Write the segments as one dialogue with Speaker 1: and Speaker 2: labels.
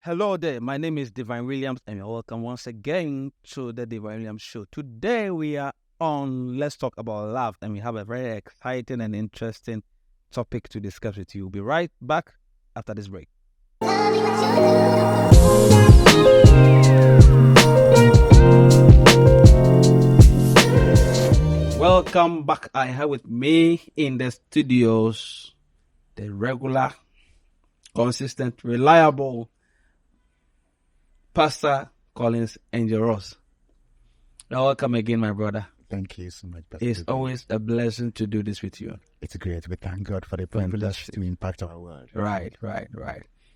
Speaker 1: Hello there, my name is Divine Williams, and you're welcome once again to the Divine Williams Show. Today we are on Let's Talk About Love, and we have a very exciting and interesting topic to discuss with you. We'll be right back after this break. Welcome back. I have with me in the studios the regular, consistent, reliable Pastor Collins Angel Ross. Welcome again, my brother.
Speaker 2: Thank you so much, Pastor.
Speaker 1: It's always a blessing to do this with you.
Speaker 2: It's great. We thank God for the privilege to impact our world.
Speaker 1: Right.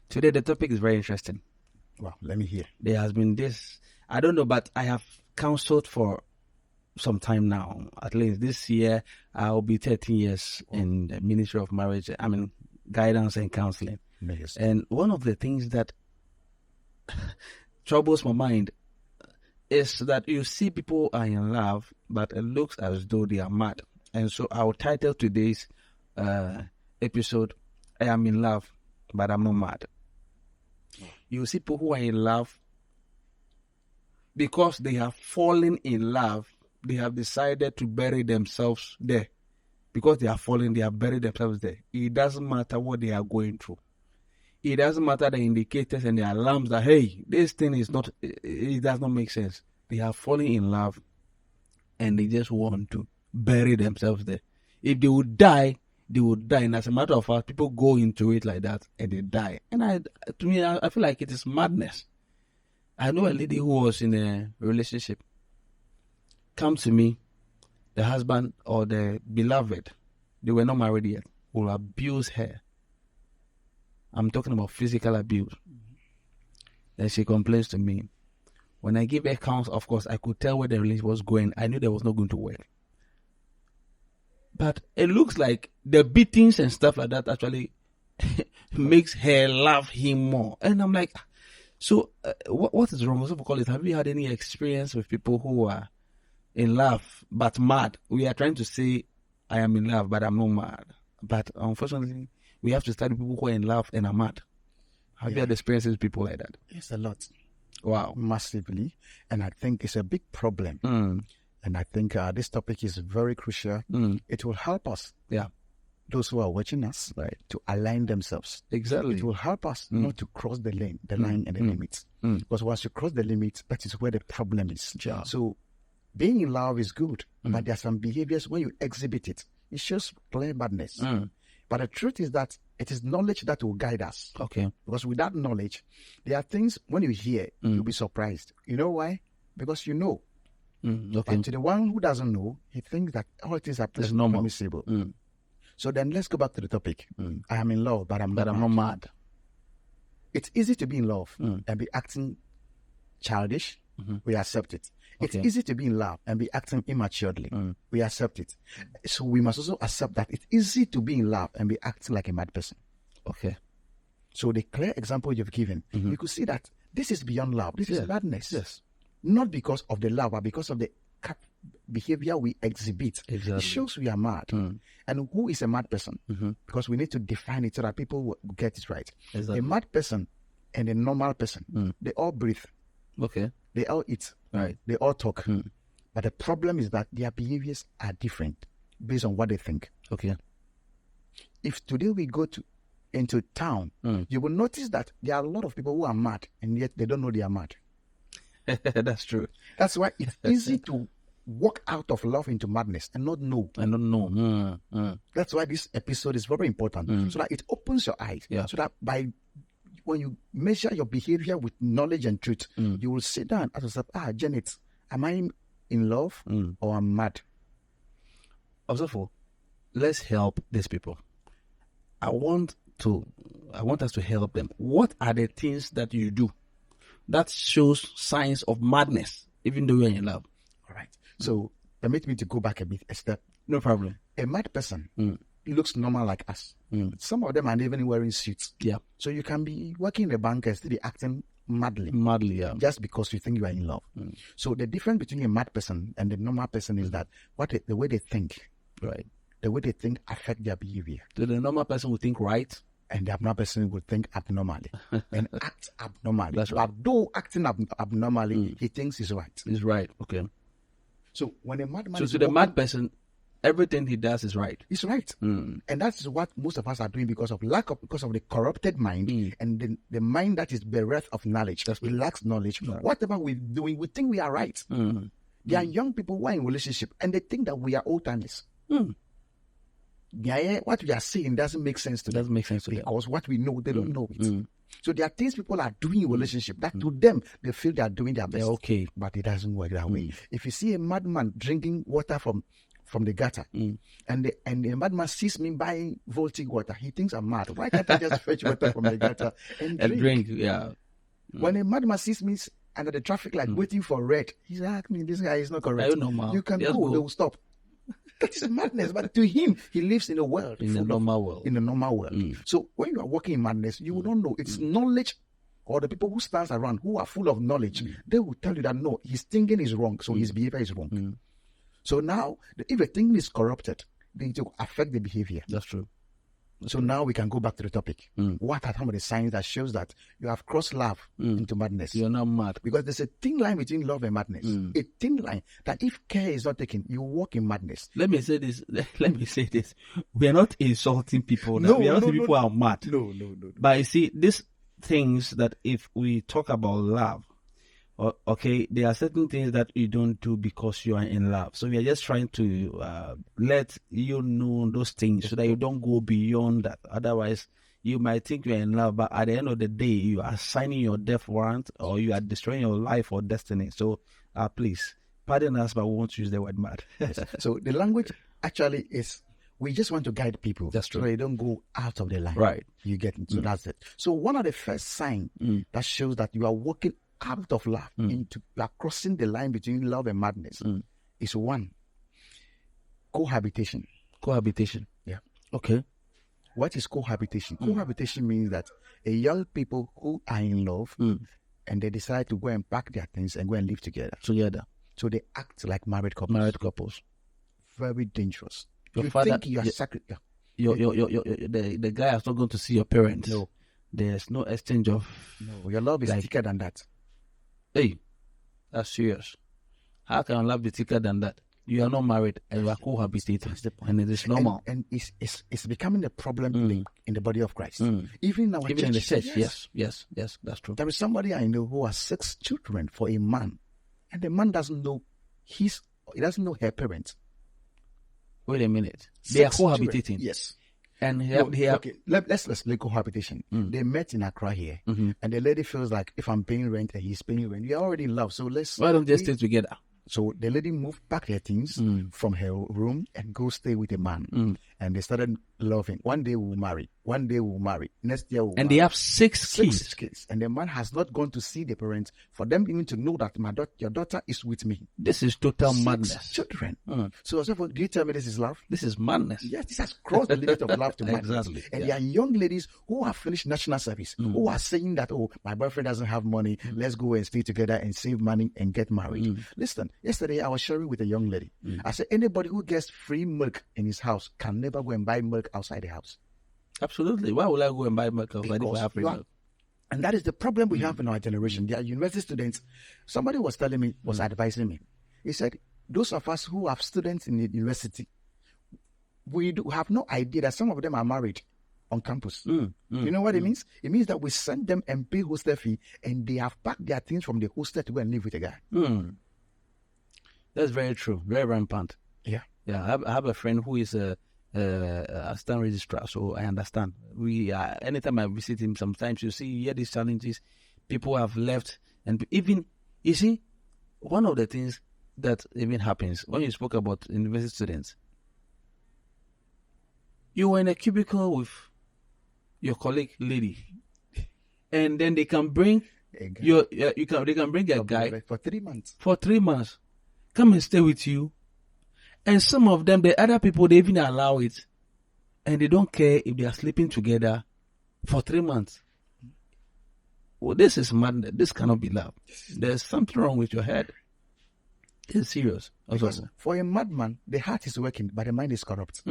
Speaker 1: Today, the topic is very interesting.
Speaker 2: Wow, let me hear.
Speaker 1: There has been this, I don't know, but I have counseled for some time now. At least this year, I'll be 13 years in the Ministry of Marriage, guidance and counseling.
Speaker 2: Yes.
Speaker 1: And one of the things that troubles my mind is that you see people are in love, but it looks as though they are mad. And so I'll title today's episode, I am in love, but I'm not mad. You see people who are in love because they have fallen in love, they have decided to bury themselves there. Because they are fallen, they have buried themselves there. It doesn't matter what they are going through. It doesn't matter the indicators and the alarms that, hey, this thing is not, it does not make sense. They have fallen in love and they just want to bury themselves there. If they would die, they would die. And as a matter of fact, people go into it like that and they die. And I feel like it is madness. I know a lady who was in a relationship come to me, the husband or the beloved, they were not married yet, will abuse her. I'm talking about physical abuse. Then she complains to me. When I give her accounts, of course, I could tell where the relationship was going. I knew there was not going to work. But it looks like the beatings and stuff like that actually makes her love him more. And I'm like, so what is wrong? Have you had any experience with people who are in love but mad? We are trying to say, I am in love, but I'm not mad. But unfortunately, we have to study people who are in love and are mad. Have you had experiences with people like that?
Speaker 2: Yes, a lot.
Speaker 1: Wow.
Speaker 2: Massively. And I think it's a big problem. And I think this topic is very crucial. It will help us, those who are watching us,
Speaker 1: Right.
Speaker 2: to align themselves.
Speaker 1: Exactly.
Speaker 2: It will help us not to cross the line and the limits. Because once you cross the limits, that is where the problem is.
Speaker 1: Yeah.
Speaker 2: So being in love is good, but there are some behaviors when you exhibit it, it shows plain madness. But the truth is that it is knowledge that will guide us.
Speaker 1: Okay.
Speaker 2: Because without knowledge, there are things, when you hear, you'll be surprised. You know why? Because you know.
Speaker 1: Okay.
Speaker 2: And to the one who doesn't know, he thinks that all things are
Speaker 1: normal.
Speaker 2: permissible. So then let's go back to the topic. I am in love, but I'm not
Speaker 1: mad.
Speaker 2: It's easy to be in love and be acting childish. We accept it. It's
Speaker 1: Okay.
Speaker 2: easy to be in love and be acting immaturely. We accept it. So we must also accept that it's easy to be in love and be acting like a mad person.
Speaker 1: Okay.
Speaker 2: So the clear example you've given, you could see that this is beyond love. This is madness.
Speaker 1: Yes.
Speaker 2: Not because of the love, but because of the behavior we exhibit.
Speaker 1: Exactly.
Speaker 2: It shows we are mad. And who is a mad person? Because we need to define it so that people will get it right.
Speaker 1: Exactly.
Speaker 2: A mad person and a normal person, they all breathe.
Speaker 1: Okay.
Speaker 2: They all eat.
Speaker 1: Right.
Speaker 2: They all talk. But the problem is that their behaviors are different based on what they think.
Speaker 1: Okay.
Speaker 2: If today we go into town, you will notice that there are a lot of people who are mad and yet they don't know they are mad.
Speaker 1: That's true.
Speaker 2: That's why it's easy to walk out of love into madness and not know.
Speaker 1: I don't know.
Speaker 2: That's why this episode is very important, so that it opens your eyes.
Speaker 1: Yeah.
Speaker 2: So that when you measure your behavior with knowledge and truth, you will sit down and ask yourself, Janet, am I in love or I'm mad?
Speaker 1: Also, let's help these people. I want us to help them. What are the things that you do that shows signs of madness, even though you're in love?
Speaker 2: All right. So permit me to go back a step.
Speaker 1: No problem.
Speaker 2: A mad person looks normal like us. Some of them are even wearing suits.
Speaker 1: Yeah.
Speaker 2: So you can be working in the bank and still be acting madly.
Speaker 1: Yeah.
Speaker 2: Just because you think you are in love. So the difference between a mad person and the normal person is that the way they think,
Speaker 1: Right.
Speaker 2: the way they think affect their behavior.
Speaker 1: So the normal person will think right.
Speaker 2: and the abnormal person will think abnormally and act abnormally.
Speaker 1: That's right.
Speaker 2: But though acting abnormally, he thinks he's right.
Speaker 1: He's right. Okay.
Speaker 2: So when a madman
Speaker 1: So
Speaker 2: is
Speaker 1: to the
Speaker 2: walking,
Speaker 1: mad person, everything he does is right.
Speaker 2: he's right. And that's what most of us are doing because of the corrupted mind and the mind that is bereft of knowledge. It lacks knowledge. Whatever we're doing, we think we are right. There are young people who are in relationship and they think that we are old timers. What we are saying doesn't make sense to them.
Speaker 1: Doesn't make sense to them.
Speaker 2: Because what we know, they don't know it. So there are things people are doing in relationship that to them, they feel they are doing their best.
Speaker 1: Okay.
Speaker 2: But it doesn't work that way. If you see a madman drinking water from the gutter and the madman sees me buying Voltic water, he thinks I'm mad. Why can't I just fetch water from the gutter and drink?
Speaker 1: Yeah.
Speaker 2: When a madman sees me under the traffic light waiting for red, he's like, this guy is not correct.
Speaker 1: I don't know, man.
Speaker 2: You can
Speaker 1: Just
Speaker 2: go,
Speaker 1: go.
Speaker 2: they will stop. That is madness, but to him, he lives in a world.
Speaker 1: In the normal world.
Speaker 2: In the normal world. So when you are walking in madness, you will not know. It's knowledge, or the people who stands around who are full of knowledge, they will tell you that no, his thinking is wrong, so his behavior is wrong. So now, if the thinking is corrupted, then it will affect the behavior.
Speaker 1: That's true.
Speaker 2: So now we can go back to the topic. What are some of the signs that shows that you have crossed love into madness?
Speaker 1: You're not mad.
Speaker 2: Because there's a thin line between love and madness. A thin line that if care is not taken, you walk in madness.
Speaker 1: Let me say this. We are not insulting people.
Speaker 2: No,
Speaker 1: we are not
Speaker 2: no,
Speaker 1: saying people are mad.
Speaker 2: No.
Speaker 1: But you see, these things that if we talk about love, okay, there are certain things that you don't do because you are in love. So we are just trying to let you know those things so that you don't go beyond that. Otherwise, you might think you're in love, but at the end of the day, you are signing your death warrant or you are destroying your life or destiny. So please, pardon us, but we won't use the word mad.
Speaker 2: So the language actually is, we just want to guide people.
Speaker 1: That's true.
Speaker 2: So they don't go out of the line.
Speaker 1: Right.
Speaker 2: You get it. So that's it. So one of the first signs that shows that you are walking out of love into, you are crossing the line between love and madness is one, cohabitation.
Speaker 1: Cohabitation.
Speaker 2: Yeah.
Speaker 1: Okay.
Speaker 2: What is cohabitation? Cohabitation means that a young people who are in love and they decide to go and pack their things and go and live together. So they act like married couples. Very dangerous.
Speaker 1: Your
Speaker 2: you
Speaker 1: father,
Speaker 2: think you are sacred.
Speaker 1: the guy is not going to see your parents.
Speaker 2: No.
Speaker 1: There's no exchange of.
Speaker 2: No, your love is thicker than that.
Speaker 1: Hey, that's serious. How can love be thicker than that? You are not married and you are cohabitating, and it is normal.
Speaker 2: And it's becoming a problem in the body of Christ. Even in our
Speaker 1: Even in the church,
Speaker 2: yes,
Speaker 1: yes, that's true.
Speaker 2: There is somebody I know who has 6 children for a man, and the man doesn't know he doesn't know her parents.
Speaker 1: Wait a minute. They are
Speaker 2: 6 children.
Speaker 1: cohabitating.
Speaker 2: Yes.
Speaker 1: And
Speaker 2: okay, let's explain cohabitation. They met in Accra here, and the lady feels like if I'm paying rent and he's paying rent, we are already in love. So
Speaker 1: why don't they stay together?
Speaker 2: So the lady moved back her things from her room and go stay with a man. And they started loving. One day we'll marry. One day we'll marry. Next year we'll marry.
Speaker 1: They have 6 kids.
Speaker 2: 6 kids. And the man has not gone to see the parents for them even to know that your daughter is with me.
Speaker 1: This is total
Speaker 2: 6
Speaker 1: madness.
Speaker 2: children. So do you tell me this is love?
Speaker 1: This is madness.
Speaker 2: Yes, this has crossed the limit of love to madness.
Speaker 1: Exactly.
Speaker 2: And there are young ladies who have finished national service, who are saying that, oh, my boyfriend doesn't have money. Let's go and stay together and save money and get married. Listen, yesterday I was sharing with a young lady. I said, anybody who gets free milk in his house can never go and buy milk outside the house.
Speaker 1: Absolutely. Why would I go and buy milk outside if I have free milk?
Speaker 2: And that is the problem we have in our generation. There are university students. Somebody was telling me, was advising me. He said, those of us who have students in the university, we have no idea that some of them are married on campus. You know what it means? It means that we send them and pay hostel fee, and they have packed their things from the hostel to go and live with a guy.
Speaker 1: That's very true. Very rampant.
Speaker 2: Yeah.
Speaker 1: Yeah. I have a friend who is a assistant registrar, so I understand. Anytime I visit him, sometimes you hear these challenges. People have left, and even you see, one of the things that even happens when you spoke about university students, you were in a cubicle with your colleague lady, and then they can bring they can bring a guy
Speaker 2: for 3 months.
Speaker 1: For 3 months, come and stay with you. And some of them, the other people, they even allow it. And they don't care if they are sleeping together for 3 months. Well, this is madness. This cannot be love. There's something wrong with your head. It's serious. Also.
Speaker 2: Because for a madman, the heart is working, but the mind is corrupt.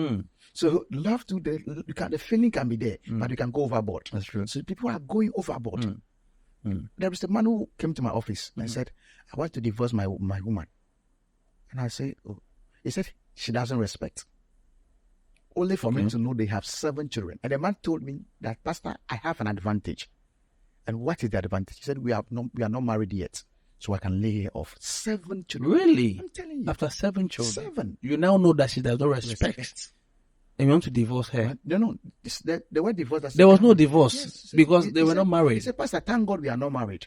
Speaker 2: So love to the feeling can be there, but you can go overboard.
Speaker 1: That's true.
Speaker 2: So people are going overboard. There is a man who came to my office and said, "I want to divorce my woman," and I say, "Oh," he said, "She doesn't respect." Only for me to know they have 7 children, and the man told me that, "Pastor, I have an advantage." And what is the advantage? He said, we are not married yet, so I can lay her off. 7 children.
Speaker 1: Really?
Speaker 2: I'm telling you.
Speaker 1: After 7 children?
Speaker 2: 7.
Speaker 1: You now know that she does not respect. And you want to divorce her?
Speaker 2: No. The word divorce.
Speaker 1: There was no divorce because they were not married.
Speaker 2: He said, "Pastor, thank God we are not married.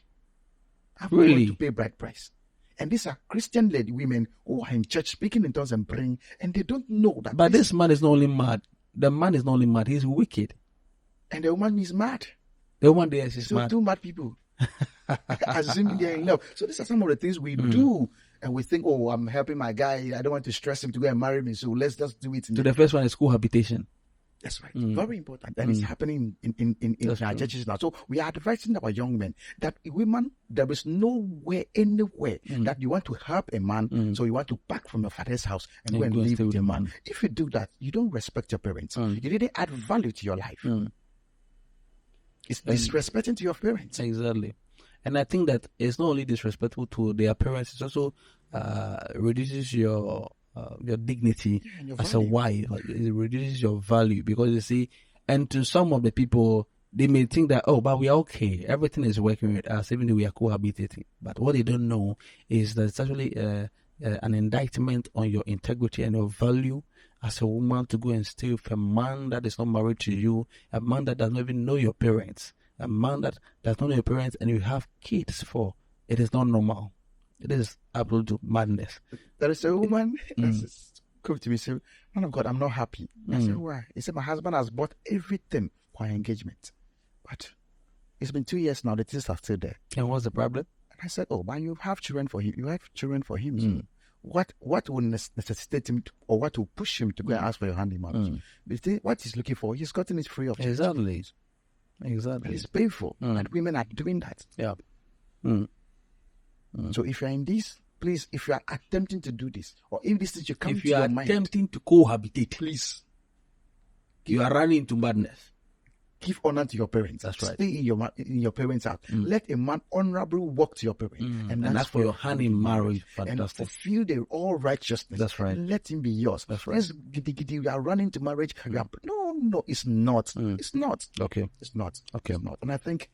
Speaker 2: I've
Speaker 1: Really?
Speaker 2: got to pay bride price." And these are Christian led women who are in church speaking in tongues and praying, and they don't know that.
Speaker 1: But this man is not only mad. The man is not only mad, he's wicked.
Speaker 2: And the woman is mad.
Speaker 1: The woman there is
Speaker 2: So
Speaker 1: mad.
Speaker 2: 2 mad people. Assuming they're in love. So these are some of the things we do. And we think, "Oh, I'm helping my guy. I don't want to stress him to go and marry me. So let's just do it."
Speaker 1: So the first one is cohabitation.
Speaker 2: That's right. Very important. And it's happening in our churches now. So we are advising our young men that women, there is nowhere, anywhere that you want to help a man. So you want to pack from your father's house and go and live with a man. If you do that, you don't respect your parents. You didn't add value to your life. It's disrespecting to your parents.
Speaker 1: Exactly. And I think that it's not only disrespectful to their parents, it's also reduces your dignity as a wife. It reduces your value because you see, and to some of the people, they may think that, "Oh, but we are okay. Everything is working with us, even though we are cohabitating." But what they don't know is that it's actually an indictment on your integrity and your value as a woman to go and stay with a man that is not married to you, a man that does not even know your parents, a man that does not know your parents, and you have kids for. It is not normal. It is absolute madness.
Speaker 2: There is a woman that's come to me and said, "Man of God, I'm not happy." I said, "Why?" He said, "My husband has bought everything for our engagement. But it's been 2 years now, the things are still there."
Speaker 1: And what's the problem?
Speaker 2: And I said, "Oh, but you have children for him. You have children for him. So what will necessitate him or what will push him to go and ask for your hand in marriage? What he's looking for, he's gotten it free of charge."
Speaker 1: Exactly.
Speaker 2: And it's painful. And women are doing that.
Speaker 1: Yeah.
Speaker 2: So if you're in this, please, if you are attempting to do this, or if this is you come
Speaker 1: If
Speaker 2: to
Speaker 1: you are
Speaker 2: your mind,
Speaker 1: attempting to cohabitate,
Speaker 2: please
Speaker 1: you are running into madness.
Speaker 2: give honor to your parents.
Speaker 1: That's right.
Speaker 2: Stay in your parents' house. Let a man honorably walk to your parents
Speaker 1: And ask for your hand in marriage.
Speaker 2: and
Speaker 1: Fantastic.
Speaker 2: fulfill the all righteousness.
Speaker 1: That's right.
Speaker 2: Let him be yours.
Speaker 1: That's right.
Speaker 2: Yes, you are running to marriage. You are, no, it's not. It's not.
Speaker 1: Okay.
Speaker 2: It's not.
Speaker 1: Okay.
Speaker 2: It's not. And I think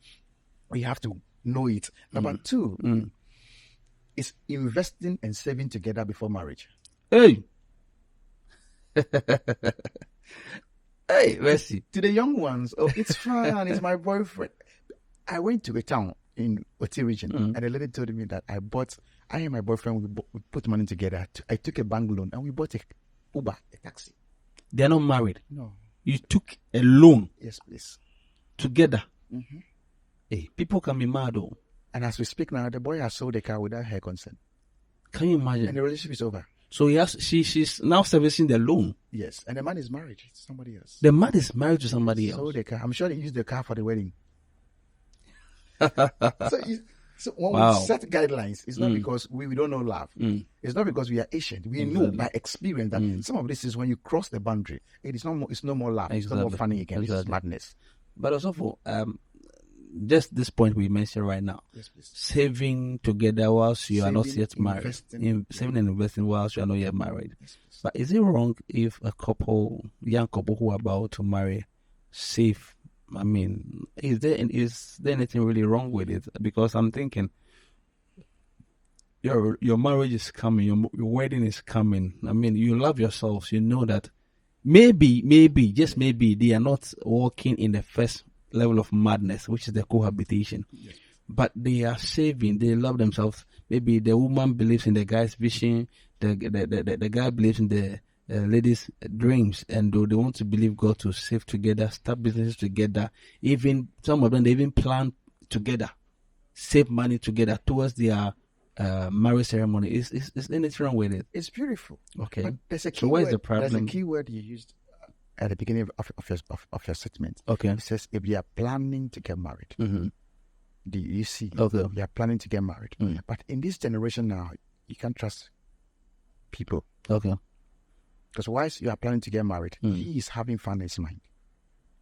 Speaker 2: we have to know it. Number 2 is investing and saving together before marriage.
Speaker 1: Hey. Hey, Mercy.
Speaker 2: To the young ones, "Oh, it's fun. It's my boyfriend." I went to a town in Oti region, and the lady told me that I and my boyfriend, we put money together. I took a bank loan, and we bought a Uber, a taxi.
Speaker 1: They are not married.
Speaker 2: No.
Speaker 1: You took a loan
Speaker 2: Yes, please.
Speaker 1: together. Hey, people can be mad, though.
Speaker 2: And as we speak now, the boy has sold the car without her consent,
Speaker 1: Can you
Speaker 2: and
Speaker 1: imagine?
Speaker 2: the relationship is over.
Speaker 1: So she's now servicing the loan.
Speaker 2: Yes, and the man is married to somebody else.
Speaker 1: The man is married to somebody else.
Speaker 2: Sold the car. I'm sure they used the car for the wedding. So when
Speaker 1: Wow.
Speaker 2: we set guidelines, it's not because we don't know love. It's not because we are Asian. We know by experience that some of this is when you cross the boundary. It's no more love. It's no more
Speaker 1: Exactly.
Speaker 2: funny again. It's
Speaker 1: Exactly.
Speaker 2: madness.
Speaker 1: But also for just this point we mentioned right now,
Speaker 2: Yes, please.
Speaker 1: saving together whilst you are not
Speaker 2: Saving,
Speaker 1: yet married,
Speaker 2: investing.
Speaker 1: saving and investing whilst you are not yet married. But is it wrong if a young couple who are about to marry, save? I mean, is there anything really wrong with it? Because I'm thinking, your marriage is coming, your wedding is coming. I mean, you love yourselves. You know that maybe, just maybe, they are not walking in the first level of madness, which is the cohabitation.
Speaker 2: Yes.
Speaker 1: But they are saving. They love themselves. Maybe the woman believes in the guy's vision. The guy believes in the lady's dreams, and they want to believe God to save together, start businesses together. Even some of them, they even plan together, save money together towards their marriage ceremony. Is anything wrong with it?
Speaker 2: It's beautiful.
Speaker 1: Okay.
Speaker 2: But there's a key
Speaker 1: So what is
Speaker 2: word.
Speaker 1: the problem?
Speaker 2: There's a key word you used at the beginning of your statement.
Speaker 1: Okay.
Speaker 2: It says if you are planning to get married.
Speaker 1: Mm-hmm.
Speaker 2: Do you see?
Speaker 1: Okay.
Speaker 2: They are planning to get married.
Speaker 1: Mm.
Speaker 2: But in this generation now, you can't trust people.
Speaker 1: Okay.
Speaker 2: Because whilst you are planning to get married, he is having fun in his mind.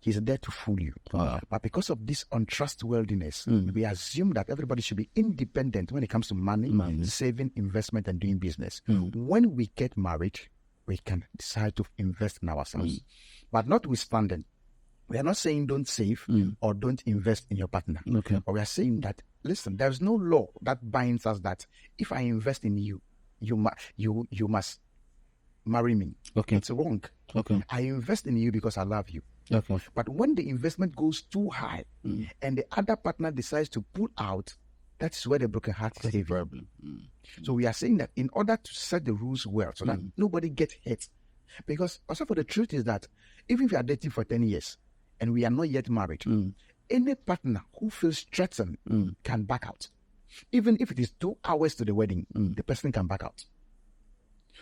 Speaker 2: He's there to fool you. But because of this untrustworthiness, we assume that everybody should be independent when it comes to money, saving, investment, and doing business. When we get married, we can decide to invest in ourselves. But notwithstanding, we are not saying don't save or don't invest in your partner.
Speaker 1: Okay.
Speaker 2: But we are saying that, listen, there's no law that binds us that if I invest in you, you must marry me.
Speaker 1: Okay.
Speaker 2: It's wrong.
Speaker 1: Okay.
Speaker 2: I invest in you because I love you.
Speaker 1: Okay.
Speaker 2: But when the investment goes too high and the other partner decides to pull out, that's where the broken heart is heavy.
Speaker 1: Problem.
Speaker 2: So we are saying that in order to set the rules well so that nobody gets hurt. Because also for the truth is that even if we are dating for 10 years and we are not yet married, any partner who feels threatened can back out. Even if it is 2 hours to the wedding, the person can back out.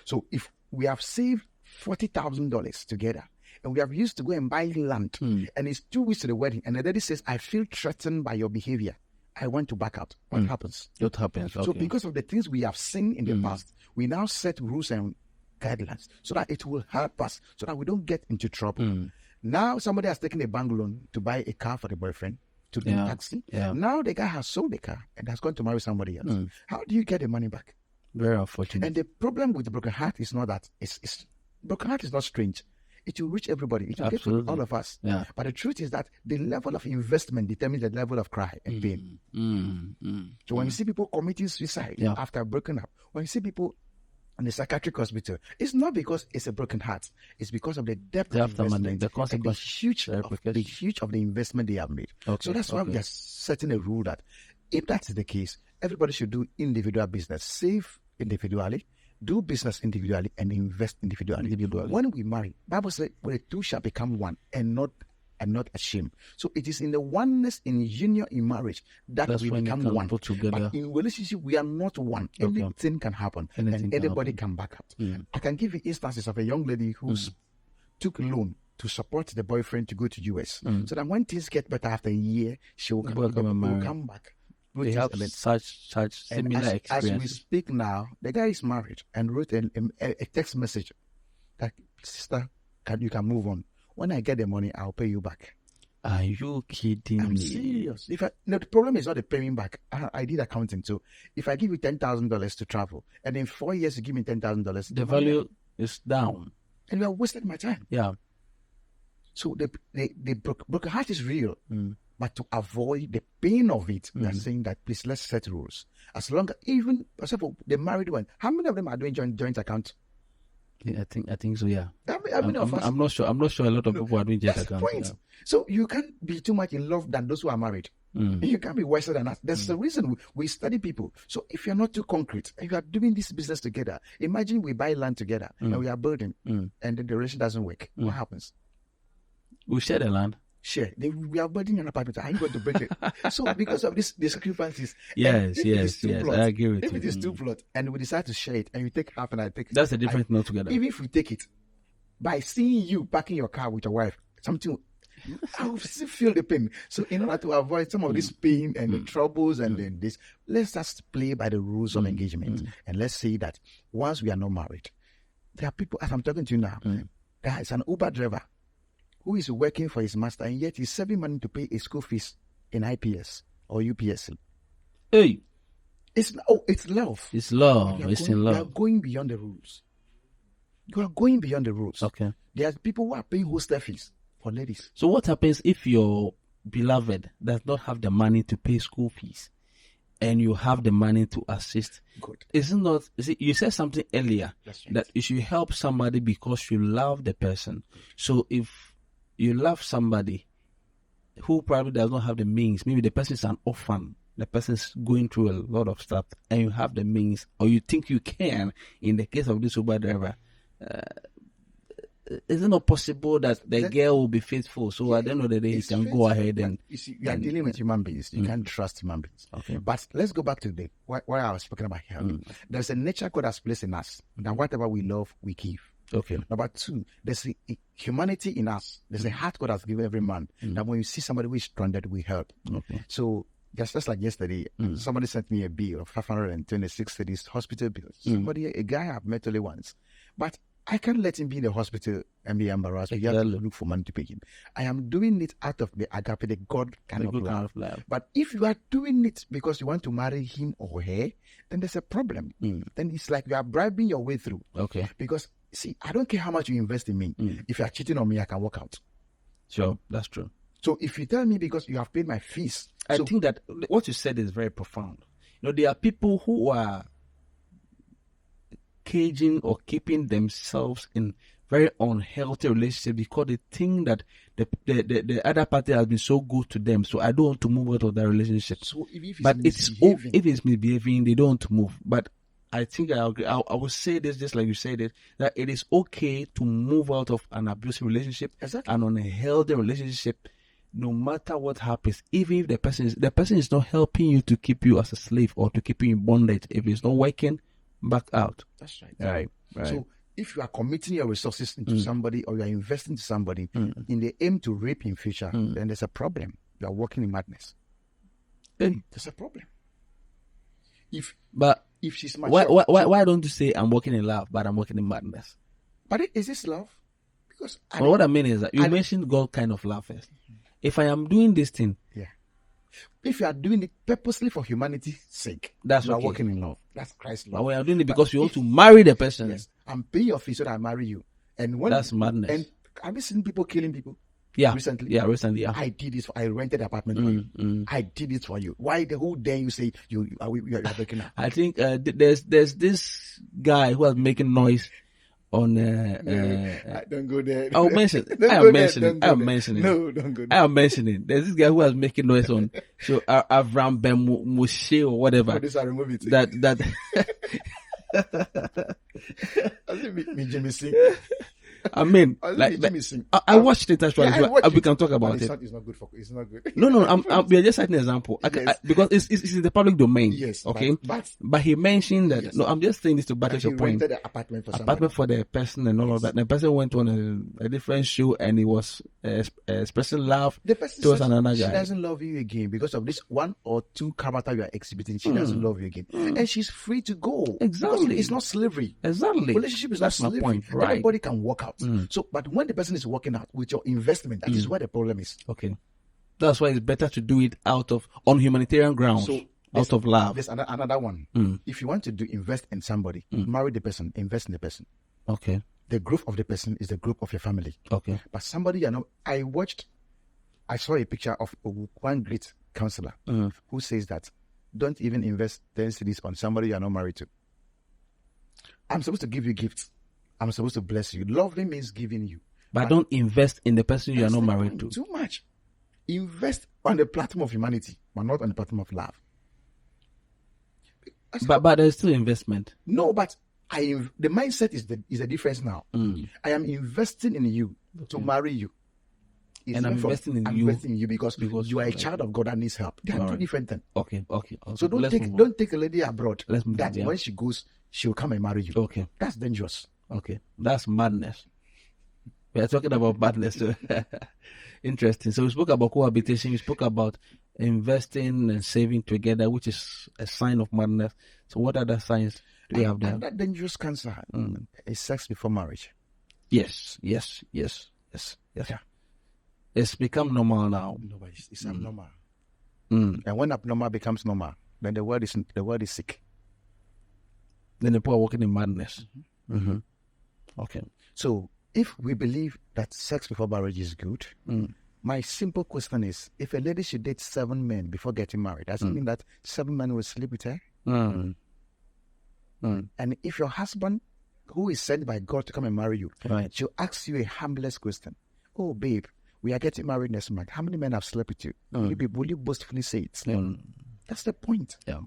Speaker 2: So if we have saved $40,000 together and we have used to go and buy land and it's 2 weeks to the wedding and the daddy says, I feel threatened by your behavior, I want to back out. What happens?
Speaker 1: What happens? Okay.
Speaker 2: So because of the things we have seen in the past, we now set rules and guidelines so that it will help us so that we don't get into trouble. Now somebody has taken a bank loan to buy a car for the boyfriend to do taxi. Now the guy has sold the car and has gone to marry somebody else. How do you get the money back?
Speaker 1: Very unfortunate.
Speaker 2: And the problem with the broken heart is not that it's broken heart is not strange. It will reach everybody. It will get to all of us.
Speaker 1: Yeah.
Speaker 2: But the truth is that the level of investment determines the level of cry and pain. So when you see people committing suicide after breaking up, when you see people in the psychiatric hospital, it's not because it's a broken heart. It's because of the depth of investment,
Speaker 1: the consequence,
Speaker 2: the huge of the investment they have made.
Speaker 1: Okay.
Speaker 2: So that's why we are setting a rule that if that is the case, everybody should do individual business, save individually, do business individually, and invest individually. When we marry, Bible says, "Well, the two shall become one, and not ashamed." So it is in the oneness in union in marriage that we become one.
Speaker 1: Put together.
Speaker 2: But in relationship, we are not one.
Speaker 1: Okay.
Speaker 2: Anything can happen, and anybody can back out. I can give you instances of a young lady who took a loan to support the boyfriend to go to US, so that when things get better after a year, she will come back.
Speaker 1: They have such similar experience.
Speaker 2: As we speak now, the guy is married and wrote a text message that, sister, you can move on. When I get the money, I'll pay you back.
Speaker 1: Are you kidding
Speaker 2: I'm
Speaker 1: me?
Speaker 2: serious. The problem is not the paying back. I did accounting too. If I give you $10,000 to travel, and in 4 years you give me $10,000,
Speaker 1: the value is down,
Speaker 2: and you have wasted my time.
Speaker 1: Yeah.
Speaker 2: So the broken heart is real. But to avoid the pain of it, we are saying that please let's set rules. As long as even except for the married one, how many of them are doing joint account?
Speaker 1: Yeah, I think so. Yeah.
Speaker 2: How many of us?
Speaker 1: I'm not sure. I'm not sure a lot of people are doing joint account.
Speaker 2: Point. Yeah. So you can't be too much in love than those who are married. You can't be wiser than us. That's the reason we study people. So if you're not too concrete, if you are doing this business together, imagine we buy land together and we are building, and then the relation doesn't work. What happens?
Speaker 1: We share the land.
Speaker 2: Share. We are building an apartment. I'm going to break it. So because of this discrepancies,
Speaker 1: yes, I agree with you.
Speaker 2: If it is 2 plots and we decide to share it, and you take half and I take,
Speaker 1: that's the difference. Not together.
Speaker 2: Even if we take it, by seeing you parking your car with your wife, something, I will still feel the pain. So in order to avoid some of this pain and the troubles and then this, let's just play by the rules of engagement, and let's say that once we are not married, there are people, as I'm talking to you now, guys, an Uber driver who is working for his master and yet he's saving money to pay a school fees in IPS or UPS.
Speaker 1: Hey,
Speaker 2: it's love.
Speaker 1: It's love. It's in love.
Speaker 2: You are going beyond the rules. You are going beyond the rules.
Speaker 1: Okay.
Speaker 2: There are people who are paying hostel fees for ladies.
Speaker 1: So what happens if your beloved does not have the money to pay school fees, and you have the money to assist?
Speaker 2: Good.
Speaker 1: You said something earlier that you should help somebody because you love the person. So if you love somebody who probably does not have the means, maybe the person is an orphan, the person is going through a lot of stuff, and you have the means, or you think you can, in the case of this Uber driver, is it not possible that the girl will be faithful? So at the end of the day, he can go ahead and...
Speaker 2: You see, you are dealing with human beings. You can't trust human beings.
Speaker 1: Okay.
Speaker 2: But let's go back to what I was speaking about here. There's a nature God has placed in us, that whatever we love, we give.
Speaker 1: Okay.
Speaker 2: Number 2, there's a humanity in us. There's a heart God has given every man, that when you see somebody who is stranded, we help.
Speaker 1: Okay.
Speaker 2: So just like yesterday, somebody sent me a bill of 526 cedis hospital bill. Somebody, a guy I've met only once, but I can't let him be in the hospital and be embarrassed. You have to look for money to pay him. I am doing it out of the agape, the God kind of love. But if you are doing it because you want to marry him or her, then there's a problem. Then it's like you are bribing your way through.
Speaker 1: Okay.
Speaker 2: Because, see, I don't care how much you invest in me. If you are cheating on me, I can walk out.
Speaker 1: Sure, that's true.
Speaker 2: So if you tell me because you have paid my fees.
Speaker 1: I think that what you said is very profound. You know, there are people who are caging or keeping themselves in very unhealthy relationship because they think that the other party has been so good to them, so I don't want to move out of that relationship.
Speaker 2: So if
Speaker 1: it's misbehaving, they don't want to move. But I think I agree. I will say this just like you said it, that it is okay to move out of an abusive relationship and on a healthy relationship, no matter what happens. Even if the person is not helping you to keep you as a slave or to keep you in bondage, if it's not working, back out.
Speaker 2: That's right.
Speaker 1: Right.
Speaker 2: So if you are committing your resources into somebody or you are investing into somebody in the aim to rape in future, then there's a problem. You are working in madness. There's a problem. If she's mature,
Speaker 1: why don't you say I'm working in love, but I'm working in madness?
Speaker 2: But is this love? Because
Speaker 1: what I mean is that you mentioned God kind of love first. If I am doing this thing,
Speaker 2: if you are doing it purposely for humanity's sake,
Speaker 1: that's
Speaker 2: you are working in love. That's Christ's love.
Speaker 1: But we are doing it because you want to marry the person.
Speaker 2: Yes, I'm paying your fee so that I marry you. And
Speaker 1: that's madness.
Speaker 2: And have you seen people killing people?
Speaker 1: Recently. Yeah.
Speaker 2: I did this. I rented an apartment for you. I did it for you. Why the whole day you say you are breaking up?
Speaker 1: I think there's this guy who was making noise on
Speaker 2: don't go there.
Speaker 1: I'll mention it. I'm mentioning.
Speaker 2: No, don't go there.
Speaker 1: I'm mentioning. There's this guy who was making noise on so Avram Ben Moshe or whatever.
Speaker 2: Oh, this I remove it.
Speaker 1: That
Speaker 2: me Jimmy sing.
Speaker 1: I mean, I watched it actually. We can talk about it.
Speaker 2: It's not good. It's not good.
Speaker 1: No. We are just citing an example because it's in the public domain.
Speaker 2: Yes.
Speaker 1: Okay. But he mentioned that. Yes. No, I'm just saying this to back your point.
Speaker 2: Rented an apartment
Speaker 1: for the person and all of that. And the person went on a different show and he was expressing love towards another guy.
Speaker 2: She doesn't love you again because of this one or two character you are exhibiting. She doesn't love you again, and she's free to go.
Speaker 1: Exactly.
Speaker 2: It's not slavery.
Speaker 1: Exactly.
Speaker 2: Relationship is not slavery.
Speaker 1: My point. Right.
Speaker 2: Everybody can walk out. So, but when the person is working out with your investment, that is where the problem is.
Speaker 1: Okay, that's why it's better to do it on humanitarian grounds, so out of love.
Speaker 2: There's another one. If you want to invest in somebody, marry the person, invest in the person.
Speaker 1: Okay.
Speaker 2: The growth of the person is the growth of your family.
Speaker 1: Okay.
Speaker 2: But somebody, I saw a picture of one great counselor who says that don't even invest 10 cedis on somebody you are not married to. I'm supposed to give you gifts. I'm supposed to bless you. Loving means giving you.
Speaker 1: But don't invest in the person you are not married to.
Speaker 2: Too much. Invest on the platform of humanity, but not on the platform of love.
Speaker 1: But there's still investment.
Speaker 2: No, but the mindset is the difference now. I am investing in you to marry you.
Speaker 1: And I'm investing in
Speaker 2: you because you are a child of God that needs help. They are two different things.
Speaker 1: Okay.
Speaker 2: So don't take a lady abroad.
Speaker 1: That
Speaker 2: when she goes, she'll come and marry you.
Speaker 1: Okay.
Speaker 2: That's dangerous.
Speaker 1: Okay, that's madness. We are talking about madness. Interesting. So we spoke about cohabitation. We spoke about investing and saving together, which is a sign of madness. So what other signs do we have there?
Speaker 2: That dangerous cancer is sex before marriage.
Speaker 1: Yes. Yeah. It's become normal now.
Speaker 2: No, but it's abnormal. And when abnormal becomes normal, then the world is sick.
Speaker 1: Then the people are walking in madness. Okay.
Speaker 2: So if we believe that sex before marriage is good, my simple question is, if a lady should date 7 men before getting married, does it mean that 7 men will sleep with her? And if your husband, who is sent by God to come and marry you, she'll ask you a harmless question. Oh, babe, we are getting married next month. How many men have slept with you? Will you boastfully say it? That's the point.
Speaker 1: Yeah.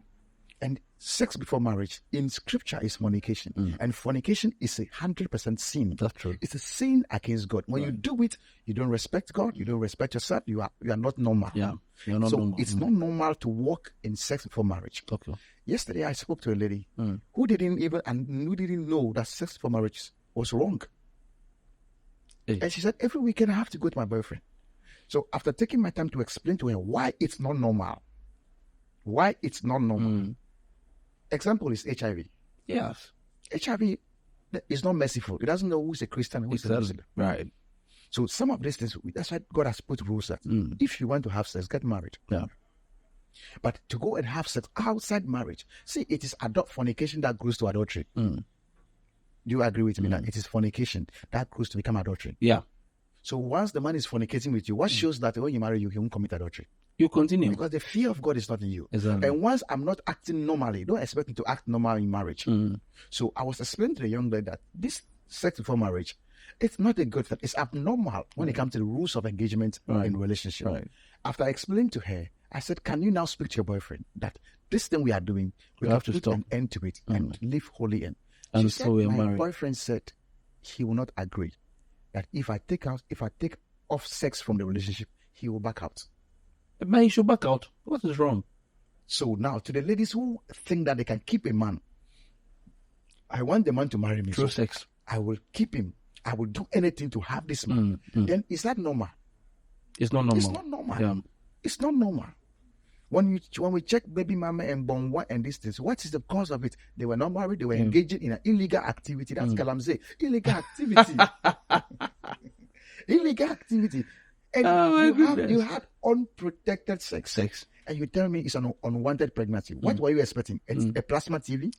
Speaker 2: And sex before marriage in scripture is fornication. And fornication is 100% sin.
Speaker 1: That's true.
Speaker 2: It's a sin against God. When you do it, you don't respect God, you don't respect yourself, you are not normal.
Speaker 1: Yeah. You're not normal.
Speaker 2: It's not normal to walk in sex before marriage.
Speaker 1: Okay.
Speaker 2: Yesterday I spoke to a lady who didn't know that sex before marriage was wrong. And she said, every weekend I have to go to my boyfriend. So after taking my time to explain to her why it's not normal, Why it's not normal? Example is HIV.
Speaker 1: Yes.
Speaker 2: HIV is not merciful. It doesn't know who's a Christian and who's a Muslim.
Speaker 1: Right.
Speaker 2: So some of these things, that's why God has put rules that if you want to have sex, get married.
Speaker 1: Yeah.
Speaker 2: But to go and have sex outside marriage, see, it is fornication that grows to adultery. Do you agree with me that it is fornication that grows to become adultery?
Speaker 1: Yeah.
Speaker 2: So once the man is fornicating with you, what shows that when you marry, you won't commit adultery?
Speaker 1: You continue.
Speaker 2: Because the fear of God is not in you.
Speaker 1: Exactly.
Speaker 2: And once I'm not acting normally, don't expect me to act normal in marriage. So I was explaining to the young lady that this sex before marriage, it's not a good thing. It's abnormal when it comes to the rules of engagement in relationship.
Speaker 1: Right.
Speaker 2: After I explained to her, I said, can you now speak to your boyfriend that this thing we are doing, we have to put an end to it and live holy in.
Speaker 1: And
Speaker 2: She
Speaker 1: so
Speaker 2: said,
Speaker 1: we are
Speaker 2: my
Speaker 1: married.
Speaker 2: boyfriend said he will not agree that if I take off sex from the relationship, he will back out.
Speaker 1: Man, you should back out. What is wrong?
Speaker 2: So now, to the ladies who think that they can keep a man, I want the man to marry me.
Speaker 1: Through
Speaker 2: So
Speaker 1: sex.
Speaker 2: I will keep him. I will do anything to have this man. Then is that normal?
Speaker 1: It's not normal.
Speaker 2: It's not normal.
Speaker 1: Yeah.
Speaker 2: It's not normal. When we check baby mama and Bonwa and these things, what is the cause of it? They were not married. They were engaging in an illegal activity. That's Galamsey. Illegal activity. Illegal activity. And you had unprotected sex. And you tell me it's an unwanted pregnancy. What were you expecting? A plasma TV?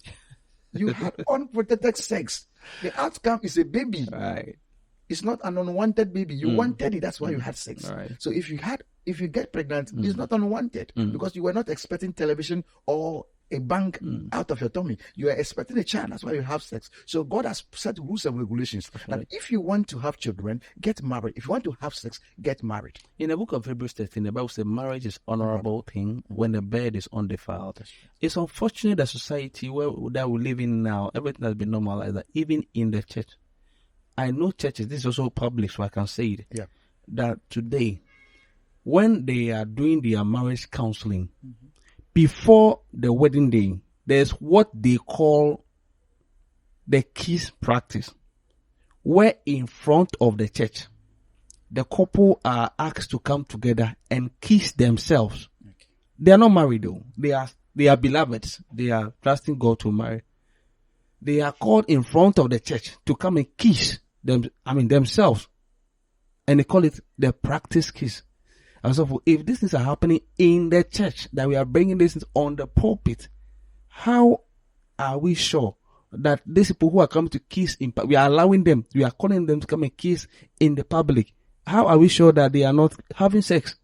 Speaker 2: You had unprotected sex. The outcome is a baby.
Speaker 1: Right.
Speaker 2: It's not an unwanted baby. You wanted it. That's why you had sex.
Speaker 1: Right.
Speaker 2: So if you get pregnant, it's not unwanted because you were not expecting television or a bank out of your tummy. You are expecting a child. That's why you have sex. So God has set rules and regulations that if you want to have children, get married. If you want to have sex, get married.
Speaker 1: In the book of Hebrews 13, the Bible says marriage is honorable thing when the bed is undefiled. It's unfortunate that society that we live in now, everything has been normalized, that even in the church. I know churches, this is also public, so I can say it, that today, when they are doing their marriage counseling, before the wedding day, there's what they call the kiss practice, where in front of the church, the couple are asked to come together and kiss themselves. Okay. They are not married though. They are beloveds. They are trusting God to marry. They are called in front of the church to come and kiss themselves. And they call it the practice kiss. And so if these things are happening in the church, that we are bringing this on the pulpit, how are we sure that these people who are coming to kiss, we are allowing them, we are calling them to come and kiss in the public? How are we sure that they are not having sex?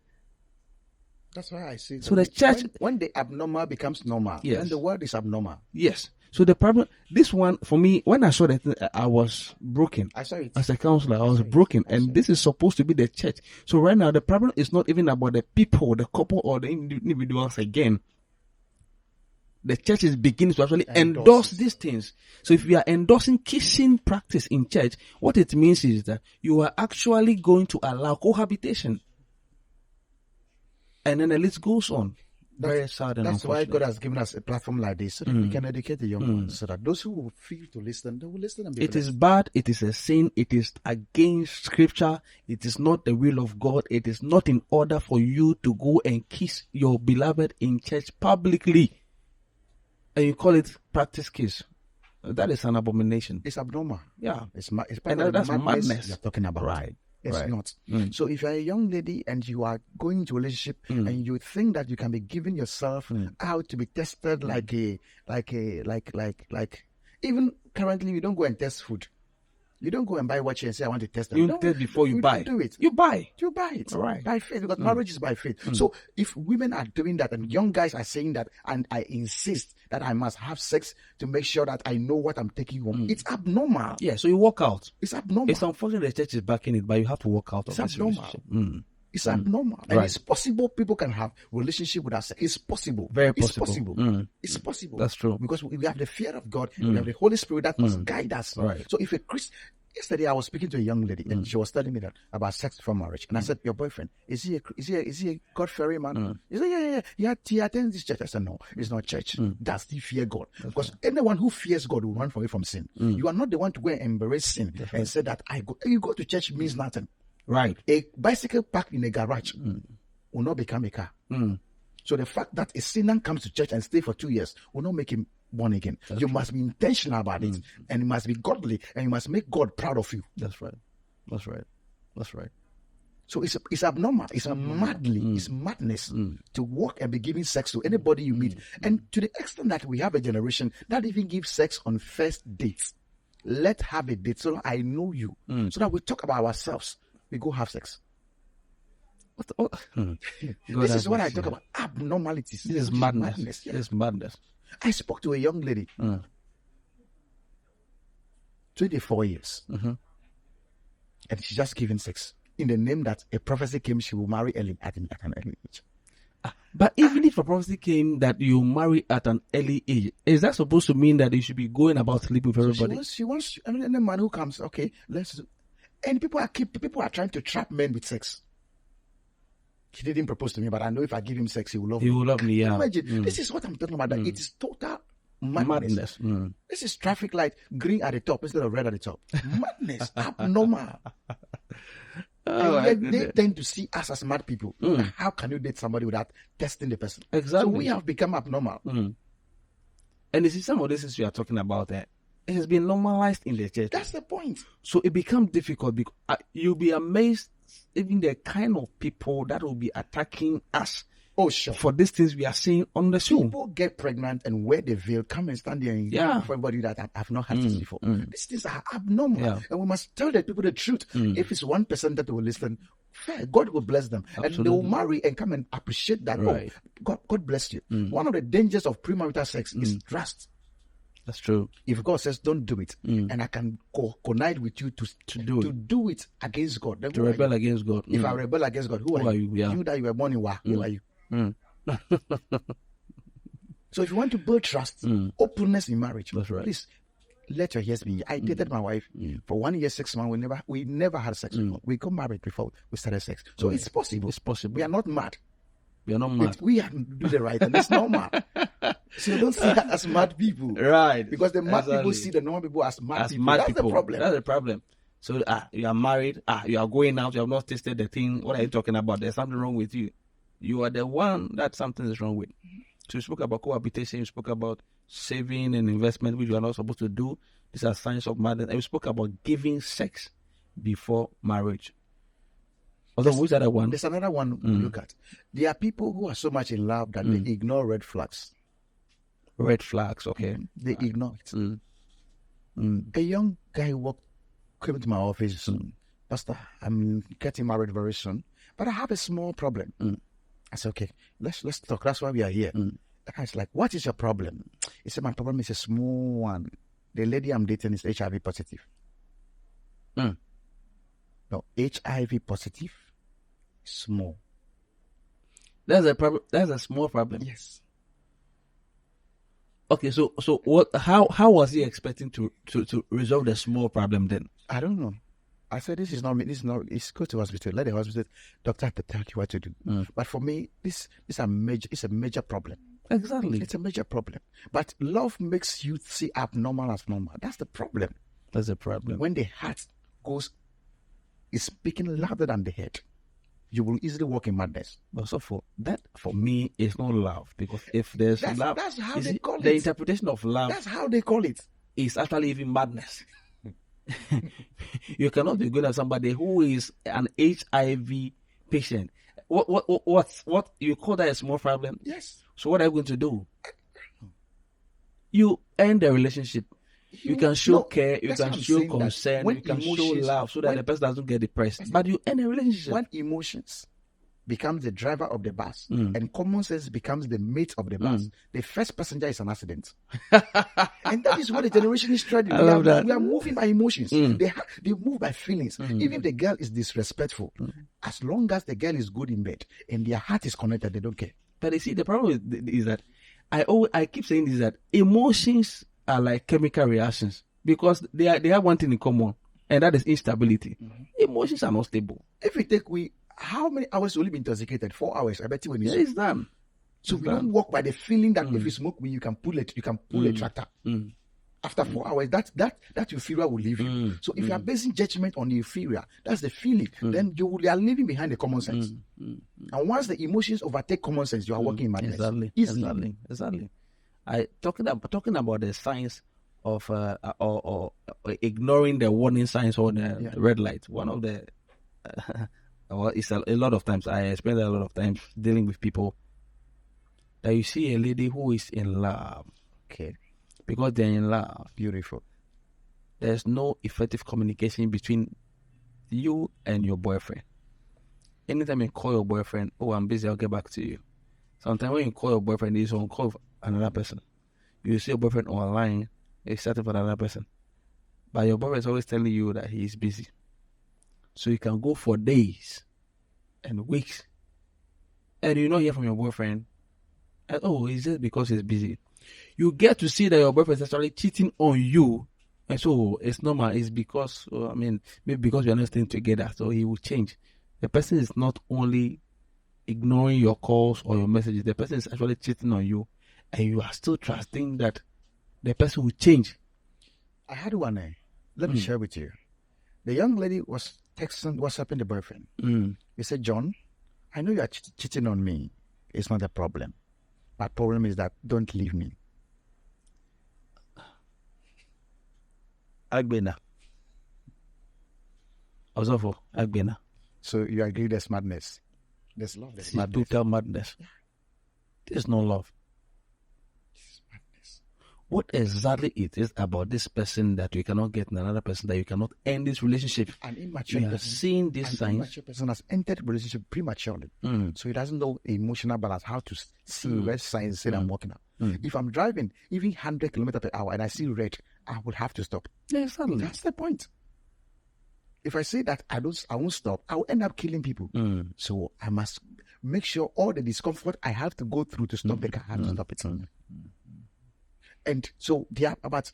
Speaker 2: That's why I say.
Speaker 1: So the church,
Speaker 2: when the abnormal becomes normal, then the world is abnormal.
Speaker 1: Yes. So the problem, this one, for me, when I saw that, I was broken.
Speaker 2: I saw it.
Speaker 1: As a counselor, I was broken. And this is supposed to be the church. So right now, the problem is not even about the people, the couple, or the individuals again. The church is beginning to actually endorse these things. So if we are endorsing kissing practice in church, what it means is that you are actually going to allow cohabitation. And then the list goes on. Very sad and
Speaker 2: that's why
Speaker 1: unfortunate.
Speaker 2: God has given us a platform like this so that we can educate the young ones, so that those who will feel to listen, they will listen and be
Speaker 1: It
Speaker 2: blessed.
Speaker 1: is bad, it is a sin, it is against scripture, it is not the will of God, it is not in order for you to go and kiss your beloved in church publicly. And you call it practice kiss. That is an abomination.
Speaker 2: It's abnormal.
Speaker 1: Yeah.
Speaker 2: It's part
Speaker 1: And
Speaker 2: of the
Speaker 1: that's madness
Speaker 2: you're talking about.
Speaker 1: Right.
Speaker 2: It's
Speaker 1: Right.
Speaker 2: not. So if you're a young lady and you are going into a relationship and you think that you can be giving yourself out to be tested like even currently you don't go and test food. You don't go and buy watch and say I want to test them.
Speaker 1: You
Speaker 2: No,
Speaker 1: test before you buy.
Speaker 2: don't do it.
Speaker 1: You buy.
Speaker 2: You buy it.
Speaker 1: Right.
Speaker 2: By faith, because marriage is by faith. So if women are doing that and young guys are saying that, and I insist that I must have sex to make sure that I know what I'm taking home, it's abnormal.
Speaker 1: Yeah, so you walk out.
Speaker 2: It's abnormal.
Speaker 1: It's unfortunate the church is backing it, but you have to walk out of
Speaker 2: It's
Speaker 1: this
Speaker 2: abnormal.
Speaker 1: relationship.
Speaker 2: It's abnormal. And it's possible people can have relationship with us. It's possible.
Speaker 1: Very
Speaker 2: It's
Speaker 1: possible.
Speaker 2: possible. It's possible.
Speaker 1: That's true.
Speaker 2: Because we have the fear of God. We have the Holy Spirit that must guide us.
Speaker 1: Right.
Speaker 2: So if a Christian... Yesterday I was speaking to a young lady and she was telling me that about sex before marriage. And I said, your boyfriend, is he a God-fearing man? He said, yeah. He attends this church. I said, no, it's not church. Does he fear God? Because anyone who fears God will run away from sin. You are not the one to go and embrace sin and say that you go to church means nothing.
Speaker 1: Right.
Speaker 2: A bicycle parked in a garage will not become a car. So the fact that a sinner comes to church and stay for 2 years will not make him born again. You must be intentional about it, and you must be godly, and you must make God proud of you.
Speaker 1: That's right. That's right. That's right.
Speaker 2: So it's abnormal. It's it's madness to walk and be giving sex to anybody you meet. And to the extent that we have a generation that even gives sex on first dates. Let's have a date so that I know you. So that we talk about ourselves. We go have sex. This is what I talk about. Abnormalities.
Speaker 1: This is madness.
Speaker 2: Yeah.
Speaker 1: This is madness.
Speaker 2: I spoke to a young lady. 24 years. And she's just giving sex. In the name that a prophecy came, she will marry early at an early age.
Speaker 1: But even if a prophecy came that you marry at an early age, is that supposed to mean that you should be going about sleeping with everybody?
Speaker 2: She wants and the man who comes, okay, let's do. And people are trying to trap men with sex. He didn't propose to me, but I know if I give him sex, he will love me.
Speaker 1: He will love me, yeah.
Speaker 2: Imagine, this is what I'm talking about. That it is total madness. This is traffic light, green at the top instead of red at the top. Madness, abnormal. And they tend to see us as mad people. How can you date somebody without testing the person?
Speaker 1: Exactly.
Speaker 2: So we have become abnormal.
Speaker 1: And you see, some of this is you are talking about that. It has been normalized in the church.
Speaker 2: That's the point.
Speaker 1: So it becomes difficult because you'll be amazed even the kind of people that will be attacking us.
Speaker 2: Oh, sure.
Speaker 1: For these things we are seeing on the show.
Speaker 2: People get pregnant and wear the veil, come and stand there and for everybody that have not had this before. These things are abnormal. Yeah. And we must tell the people the truth. If it's 1% that will listen, fair, God will bless them. Absolutely. And they will marry and come and appreciate that. Right. Oh, God bless you. One of the dangers of premarital sex is trust.
Speaker 1: That's true.
Speaker 2: If God says don't do it, and I can connive with you to do it against God, then
Speaker 1: to rebel against God.
Speaker 2: If I rebel against God, who are you? Yeah. You that you were born in Wa, who are you? So if you want to build trust, openness in marriage,
Speaker 1: that's right.
Speaker 2: Please let your ears be. I dated my wife for 1 year, 6 months. We never had sex before. We got married before we started sex. So it's possible.
Speaker 1: It's possible.
Speaker 2: We are not mad.
Speaker 1: We are not mad.
Speaker 2: We have to do the right thing. It's normal. So don't see that as mad people.
Speaker 1: Right.
Speaker 2: Because the mad people see the normal people as mad people.
Speaker 1: That's
Speaker 2: the problem.
Speaker 1: That's the problem. So you are married, you are going out, you have not tasted the thing. What are you talking about? There's something wrong with you. You are the one that something is wrong with. So you spoke about cohabitation, you spoke about saving and investment, which you are not supposed to do. These are signs of madness. And you spoke about giving sex before marriage. Which other one?
Speaker 2: There's another one we look at. There are people who are so much in love that they ignore red flags.
Speaker 1: Red flags, okay.
Speaker 2: They ignore it. A young guy came to my office. Pastor, I'm getting married very soon, but I have a small problem. I said, okay, let's talk. That's why we are here. The guy's like, what is your problem? He said, my problem is a small one. The lady I'm dating is HIV positive. No, HIV positive, small.
Speaker 1: That's a problem. That's a small problem.
Speaker 2: Yes.
Speaker 1: Okay, so what? How was he expecting to resolve the small problem then?
Speaker 2: I don't know. I said, this is not me. This is not. It's go to hospital. Let the hospital doctor have to tell you what to do. But for me, this is a major problem.
Speaker 1: Exactly,
Speaker 2: it's a major problem. But love makes you see abnormal as normal. That's the problem.
Speaker 1: That's the problem.
Speaker 2: When the heart is speaking louder than the head, you will easily walk in madness.
Speaker 1: But so for me, it's not love, because if there's love,
Speaker 2: that's how they call it.
Speaker 1: The interpretation of love.
Speaker 2: That's how they call it.
Speaker 1: Is actually even madness. You cannot be good at somebody who is an HIV patient. What you call that a small problem?
Speaker 2: Yes.
Speaker 1: So what are you going to do? You end the relationship. You can show care, you can show concern, you can show love so that the person doesn't get depressed. But you end a relationship.
Speaker 2: When emotions becomes the driver of the bus and common sense becomes the mate of the bus, the first passenger is an accident. And that is what the generation is trying to do. We are moving by emotions. They move by feelings. Even if the girl is disrespectful, as long as the girl is good in bed and their heart is connected, they don't care.
Speaker 1: But you see, the problem is that I keep saying this, that emotions are like chemical reactions, because they have one thing in common, and that is instability. Emotions are not stable.
Speaker 2: If we take how many hours will you be intoxicated? 4 hours. I bet you when you
Speaker 1: it's done.
Speaker 2: So we don't walk by the feeling that if you smoke weed, you can pull it. You can pull a tractor. After 4 hours, that euphoria will leave you. So if you are basing judgment on the euphoria, that's the feeling, then you are leaving behind the common sense. And once the emotions overtake common sense, you are walking in madness.
Speaker 1: Exactly. Talking about the signs of or ignoring the warning signs or the red lights. One of the well, it's a lot of times I spend a lot of time dealing with people that you see a lady who is in love.
Speaker 2: Okay.
Speaker 1: Because they're in love.
Speaker 2: Beautiful.
Speaker 1: There's no effective communication between you and your boyfriend. Anytime you call your boyfriend, oh, I'm busy, I'll get back to you. Sometimes when you call your boyfriend, he's on call with another person. You see your boyfriend online, he's chatting for another person. But your boyfriend is always telling you that he is busy. So you can go for days and weeks and you not hear from your boyfriend. And, oh, it's just because he's busy. You get to see that your boyfriend is actually cheating on you. And so it's normal. It's because, maybe because we are not staying together. So he will change. The person is not only ignoring your calls or your messages. The person is actually cheating on you. And you are still trusting that the person will change.
Speaker 2: I had one. Let me share with you. The young lady was texting, WhatsApping the boyfriend. He said, John, I know you are cheating on me. It's not a problem. My problem is that don't leave me.
Speaker 1: Agbena. Osofo, Agbena.
Speaker 2: So you agree there's madness? There's love. There's madness.
Speaker 1: Total madness. There's no love. What exactly it is about this person that you cannot get in another person, that you cannot end this relationship?
Speaker 2: An immature
Speaker 1: person. Seeing these signs. An
Speaker 2: immature person has entered the relationship prematurely. So he doesn't know emotional balance, how to see red signs, say I'm walking out. If I'm driving even 100 kilometers per hour and I see red, I will have to stop.
Speaker 1: Yeah, exactly.
Speaker 2: That's the point. If I say that I won't stop, I will end up killing people. So I must make sure all the discomfort I have to go through to stop the car, I have to stop it. And so there are about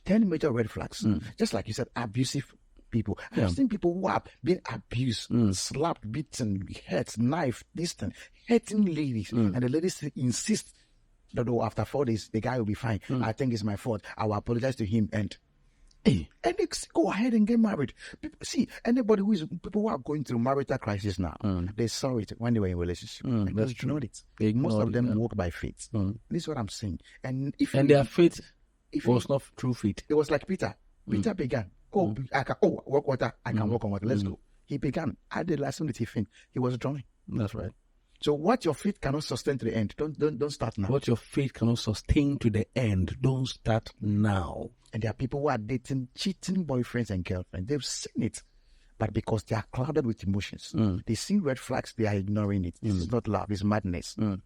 Speaker 2: 10 major red flags. Just like you said, abusive people. I've seen people who have been abused, slapped, beaten, hurt, knifed, distant, hurting ladies. And the ladies insist that after 4 days, the guy will be fine. I think it's my fault. I will apologize to him and they go ahead and get married. People, see, people who are going through marital crisis now, they saw it when they were in a relationship.
Speaker 1: That's true.
Speaker 2: Most of them walk by faith. This is what I'm saying. And
Speaker 1: their faith was not true faith.
Speaker 2: It was like Peter. Peter began. Walk water. I can walk on water. Let's go. He began. At the last minute he was drowning.
Speaker 1: That's right.
Speaker 2: So what your faith cannot sustain to the end, don't start now.
Speaker 1: What your faith cannot sustain to the end, don't start now.
Speaker 2: And there are people who are dating cheating boyfriends and girlfriends. They've seen it. But because they are clouded with emotions, they see red flags, they are ignoring it. It's not love, it's madness. And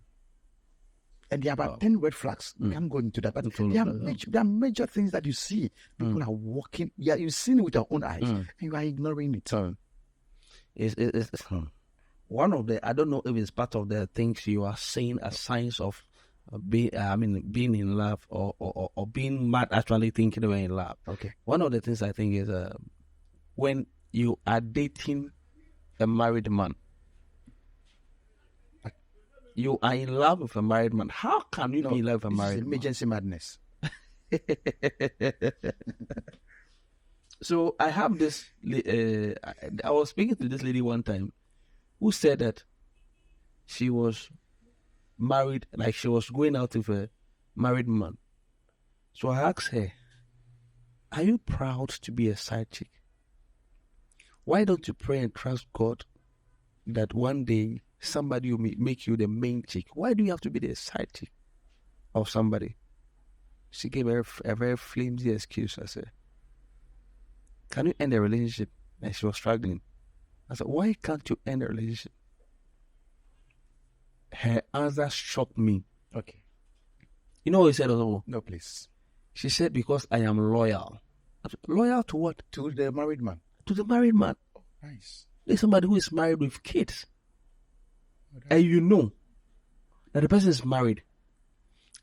Speaker 2: there are about 10 red flags. We can't go into that. But there are major things that you see. People are walking. Yeah, you've seen it with your own eyes. And you are ignoring it.
Speaker 1: It's one of the, I don't know if it's part of the things you are saying as signs of being in love or being mad, actually thinking you're in love.
Speaker 2: Okay.
Speaker 1: One of the things I think is when you are dating a married man, you are in love with a married man. How can you be in love with a married man?
Speaker 2: Emergency madness.
Speaker 1: So I have this, I was speaking to this lady one time who said that she was married, like she was going out with a married man. So I asked her, are you proud to be a side chick? Why don't you pray and trust God that one day somebody will make you the main chick? Why do you have to be the side chick of somebody? She gave her a very flimsy excuse. I said, can you end the relationship? And she was struggling. I said, why can't you end the relationship? Her answer shocked me.
Speaker 2: Okay.
Speaker 1: You know what he said? Also?
Speaker 2: No, please.
Speaker 1: She said, because I am loyal. I said, loyal to what?
Speaker 2: To the married man.
Speaker 1: To the married man.
Speaker 2: Oh, nice.
Speaker 1: There's somebody who is married with kids. And you know that the person is married.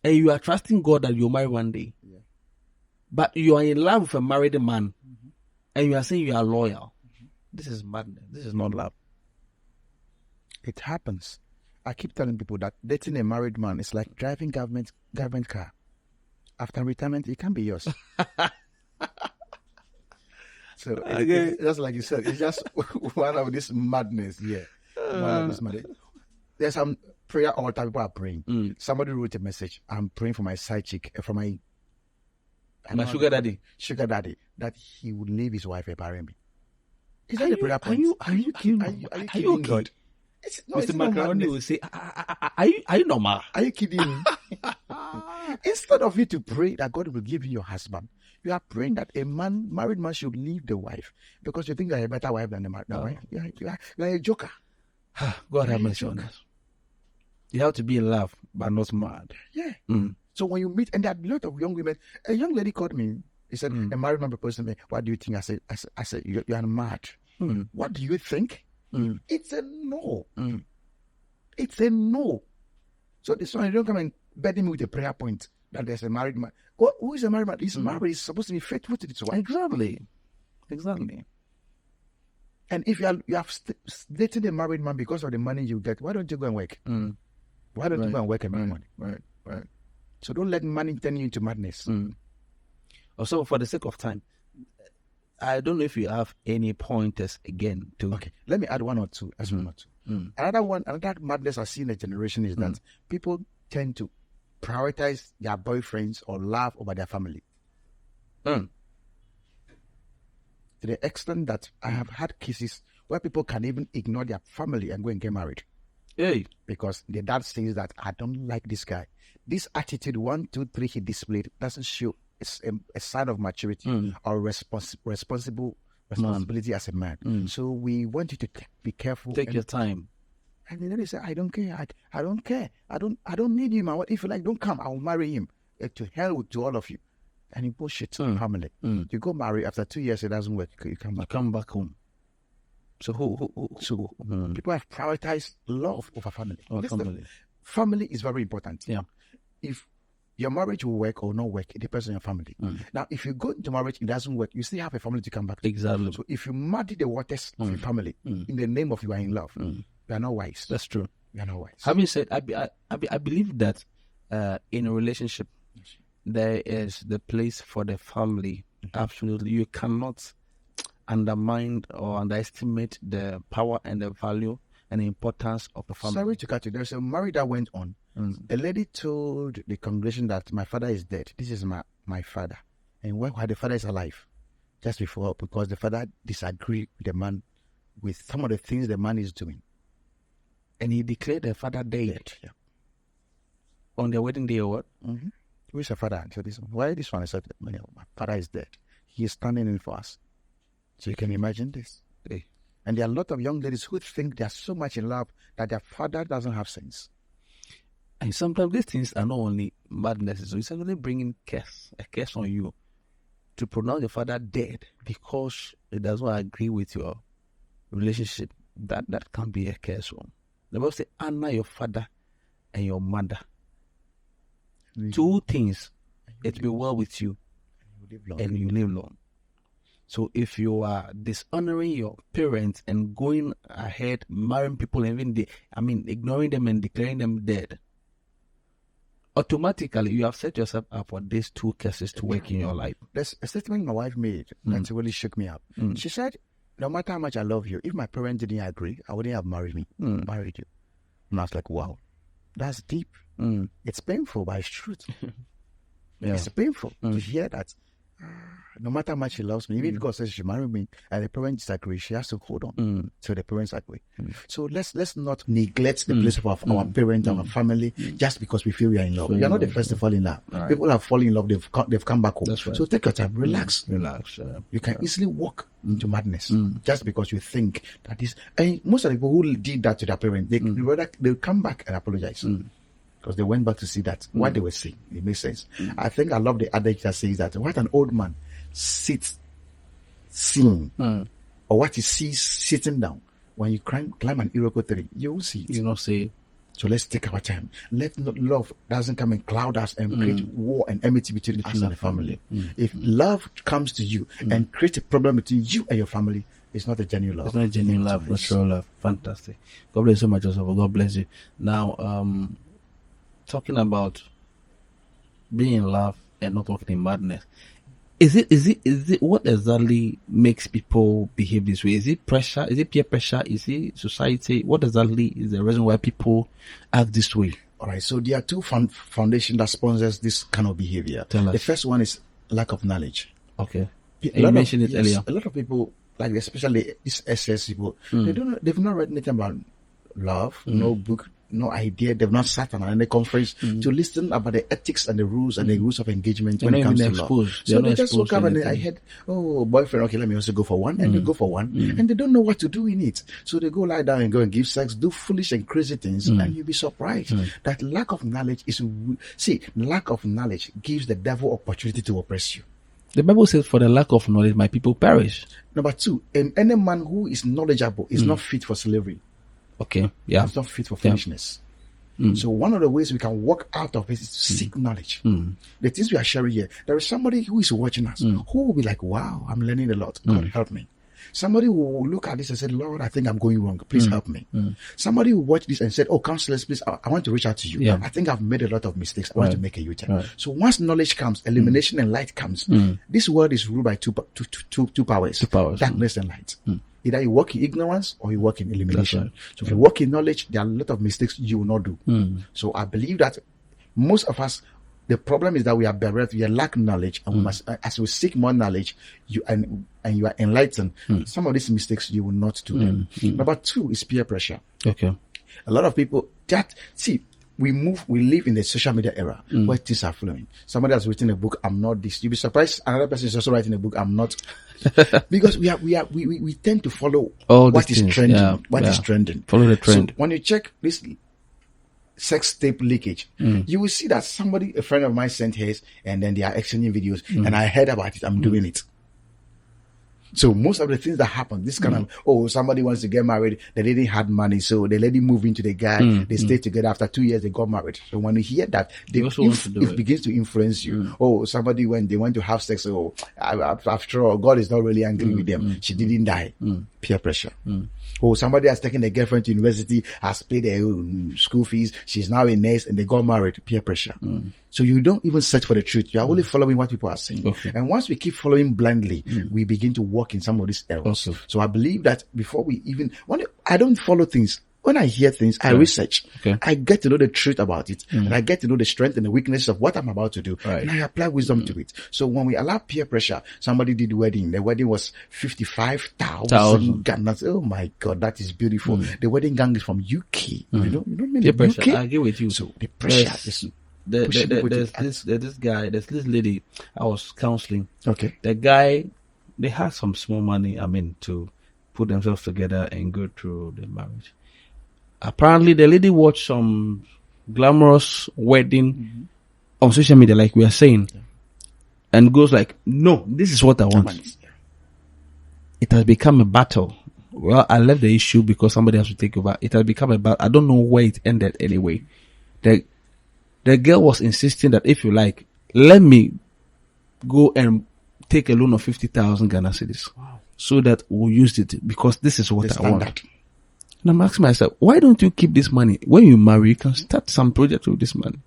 Speaker 1: And you are trusting God that you'll marry one day.
Speaker 2: Yeah.
Speaker 1: But you are in love with a married man. And you are saying you are loyal. This is madness. This is not love.
Speaker 2: It happens. I keep telling people that dating a married man is like driving government car. after retirement, it can be yours. So
Speaker 1: Okay.
Speaker 2: just like you said, it's just one of this madness. Yeah, one of this madness. There's some prayer altar people are praying. Somebody wrote a message. I'm praying for my side chick, for my
Speaker 1: sugar daddy.
Speaker 2: Sugar daddy, that he would leave his wife and marry me. Is that the prayer point?
Speaker 1: Are you kidding?
Speaker 2: Are you
Speaker 1: Are
Speaker 2: kidding
Speaker 1: you okay?
Speaker 2: God?
Speaker 1: Mr. Macaroni will say, are you normal?
Speaker 2: Are you kidding me? Instead of you to pray that God will give you your husband, you are praying that a married man should leave the wife because you think you're a better wife than the married wife. You're a joker.
Speaker 1: God have mercy on us. You have to be in love, but not mad.
Speaker 2: Yeah. So when you meet, and there are a lot of young women, a young lady called me. He said, a married man proposed to me. What do you think? I said, you are mad. What do you think? It's a no. It's a no. So this one, you don't come and bed me with a prayer point that there's a married man. Who is a married man? He's married. He's supposed to be faithful to his wife.
Speaker 1: Exactly.
Speaker 2: And if you have dated a married man because of the money you get, why don't you go and work? Why don't you go and work and make money?
Speaker 1: Right.
Speaker 2: So don't let money turn you into madness.
Speaker 1: Also, for the sake of time, I don't know if you have any pointers again to.
Speaker 2: Okay, let me add one or two. Another madness I see in the generation is that people tend to prioritize their boyfriends or love over their family. To the extent that I have had cases where people can even ignore their family and go and get married.
Speaker 1: Hey.
Speaker 2: Because the dad says that I don't like this guy. This attitude 1, 2, 3 he displayed doesn't show a sign of maturity or responsibility as a man. So we want you to be careful.
Speaker 1: Take your time.
Speaker 2: And then they say, I don't care. I don't care. I don't need you, man. If you like, don't come. I will marry him. To hell to all of you. And you bullshit family. You go marry, after 2 years it doesn't work. You come back
Speaker 1: home. So
Speaker 2: people have prioritized love over family. Family is very important.
Speaker 1: Yeah.
Speaker 2: If your marriage will work or not work, it depends on your family. Now, if you go into marriage, it doesn't work, you still have a family to come back to.
Speaker 1: Exactly.
Speaker 2: So if you muddy the waters of your family in the name of you are in love, you are not wise.
Speaker 1: That's true.
Speaker 2: You are not wise.
Speaker 1: Having said, I believe that in a relationship, there is the place for the family. Absolutely. You cannot undermine or underestimate the power and the value and the importance of the family.
Speaker 2: Sorry to cut you. There's a marriage that went on. A lady told the congregation that my father is dead. This is my father. And why the father is alive? Just before, because the father disagreed with the man with some of the things the man is doing.
Speaker 1: And he declared the father dead.
Speaker 2: Yeah.
Speaker 1: On their wedding day or what?
Speaker 2: Who is the father? So why this one? I said, my father is dead. He is standing in for us. So you can imagine this.
Speaker 1: Hey.
Speaker 2: And there are a lot of young ladies who think they are so much in love that their father doesn't have sense.
Speaker 1: And sometimes these things are not only madness, so it's actually bringing a curse on you to pronounce your father dead because it does not agree with your relationship. That can be a curse one. The Bible says, honor your father and your mother. Two things, it will be well with you and you live long. So if you are dishonoring your parents and going ahead, marrying people, ignoring them and declaring them dead, automatically you have set yourself up for these two curses to work in your life.
Speaker 2: There's a statement my wife made that really shook me up. She said, no matter how much I love you, if my parents didn't agree, I wouldn't have married you. And I was like, wow, that's deep. It's painful, but it's truth. It's painful to hear that. No matter how much she loves me, even if God says she marry me and the parents disagree, she has to hold on till the parents agree. So let's not neglect the place of our parents, our family, just because we feel we are in love. You're not the first to fall in love. Right. People have fallen in love, they've come back home.
Speaker 1: That's right.
Speaker 2: So take your time, relax.
Speaker 1: You
Speaker 2: can easily walk into madness just because you think that is. And most of the people who did that to their parents, they'll come back and apologize. Because they went back to see that what they were saying. It makes sense. I think I love the adage that says that what an old man sits seeing or what he sees sitting down, when you climb an Iroko tree, you will see it.
Speaker 1: You not see it.
Speaker 2: So let's take our time. Let love doesn't come and cloud us and create war and enmity between us and the family. If love comes to you and creates a problem between you and your family, it's not a genuine love.
Speaker 1: It's not a genuine love, not true love. Fantastic. God bless you so much, Joseph. God bless you. Now, talking about being in love and not walking in madness. Is it what exactly makes people behave this way? Is it pressure? Is it peer pressure? Is it society? What exactly is the reason why people act this way?
Speaker 2: All right. So there are two foundations that sponsors this kind of behavior.
Speaker 1: Tell us.
Speaker 2: The first one is lack of knowledge.
Speaker 1: Okay. You mentioned it earlier.
Speaker 2: A lot of people, like especially these SS people, they've not read anything about love, no book, no idea. They've not sat on any conference to listen about the ethics and the rules and the rules of engagement when it comes to love. So they just woke up and I heard, oh, boyfriend, okay, let me also go for one, and they go for one, and they don't know what to do in it. So they go lie down and go and give sex, do foolish and crazy things, and you'll be surprised that lack of knowledge lack of knowledge gives the devil opportunity to oppress you.
Speaker 1: The Bible says, for the lack of knowledge, my people perish.
Speaker 2: Number two, and any man who is knowledgeable is not fit for slavery.
Speaker 1: Okay, yeah.
Speaker 2: It's not fit for foolishness. So one of the ways we can walk out of it is to seek knowledge. The things we are sharing here, there is somebody who is watching us who will be like, wow, I'm learning a lot. God help me. Somebody will look at this and say, Lord, I think I'm going wrong. Please help me. Somebody will watch this and say, oh, counselors, please, I want to reach out to you.
Speaker 1: Yeah.
Speaker 2: I think I've made a lot of mistakes. I want to make a U-turn. So once knowledge comes, illumination and light comes, this world is ruled by two powers.
Speaker 1: Two powers.
Speaker 2: Darkness and light. Either you work in ignorance or you work in illumination.
Speaker 1: Right.
Speaker 2: So if you work in knowledge, there are a lot of mistakes you will not do. So I believe that most of us, the problem is that we are bereft, we lack knowledge, and we must, as we seek more knowledge, you are enlightened. Some of these mistakes you will not do them. Number two is peer pressure.
Speaker 1: Okay.
Speaker 2: A lot of people we live in the social media era where things are flowing. Somebody has written a book, I'm not this. You'll be surprised another person is also writing a book, I'm not. Because we tend to follow what is trending. What is trending.
Speaker 1: Follow the trend.
Speaker 2: So when you check this sex tape leakage, you will see that a friend of mine sent his, and then they are exchanging videos, and I heard about it. I'm doing it. So most of the things that happen, this kind of, somebody wants to get married, the lady had money, so the lady moved into the guy, they stayed together, after 2 years they got married. So when you hear that, it begins to influence you. Somebody they went to have sex, after all, God is not really angry with them. She didn't die. Peer pressure. Somebody has taken a girlfriend to university, has paid their school fees, she's now a nurse, and they got married. Peer pressure. So you don't even search for the truth. You are only following what people are saying.
Speaker 1: Okay.
Speaker 2: And once we keep following blindly, we begin to walk in some of these errors.
Speaker 1: Okay.
Speaker 2: So I believe that before we even, I don't follow things. When I hear things, I research.
Speaker 1: Okay.
Speaker 2: I get to know the truth about it. And I get to know the strength and the weakness of what I'm about to do.
Speaker 1: Right.
Speaker 2: And I apply wisdom to it. So when we allow peer pressure, somebody did wedding. The wedding was 55,000 Ghana. Oh my God, that is beautiful. The wedding gang is from UK. You don't mean
Speaker 1: Peer
Speaker 2: the
Speaker 1: pressure.
Speaker 2: UK?
Speaker 1: I agree with you.
Speaker 2: So the pressure is
Speaker 1: there's this lady I was counseling.
Speaker 2: okay.
Speaker 1: The guy, they had some small money, to put themselves together and go through the marriage. Apparently, the lady watched some glamorous wedding on social media, like we are saying, and goes like, no, this is what I want. It has become a battle. Well, I left the issue because somebody has to take over. It has become a battle. I don't know where it ended anyway. The girl was insisting that if you like, let me go and take a loan of 50,000 Ghana cedis.
Speaker 2: Wow.
Speaker 1: So that we'll use it because this is what
Speaker 2: The
Speaker 1: I want.
Speaker 2: standard.
Speaker 1: And I'm asking myself, why don't you keep this money? When you marry, you can start some project with this money.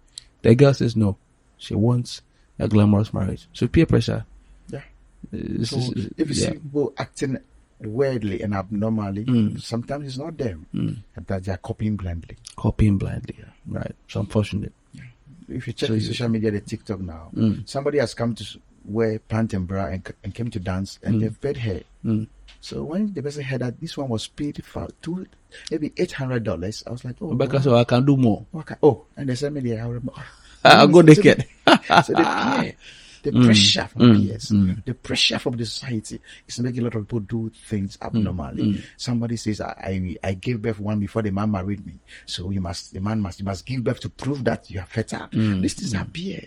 Speaker 1: The girl says no. She wants a glamorous marriage. So peer pressure.
Speaker 2: Yeah.
Speaker 1: This
Speaker 2: So
Speaker 1: is-
Speaker 2: if you
Speaker 1: yeah.
Speaker 2: see people acting weirdly and abnormally, sometimes it's not them. That they are copying blindly.
Speaker 1: Copying blindly. Right. It's unfortunate.
Speaker 2: If you check
Speaker 1: So
Speaker 2: the
Speaker 1: you-
Speaker 2: social media, the TikTok now, somebody has come to wear pant and bra and came to dance and they've paid her. So when the person heard that this one was paid for maybe $800, I was like, oh,
Speaker 1: Rebecca said, I can do more.
Speaker 2: okay. Oh, and they sent me there. I remember.
Speaker 1: I'll go naked.
Speaker 2: So the pressure from peers, the pressure from the society is making a lot of people do things abnormally. Somebody says, I gave birth one before the man married me. So you must give birth to prove that you are fertile. These things are peer.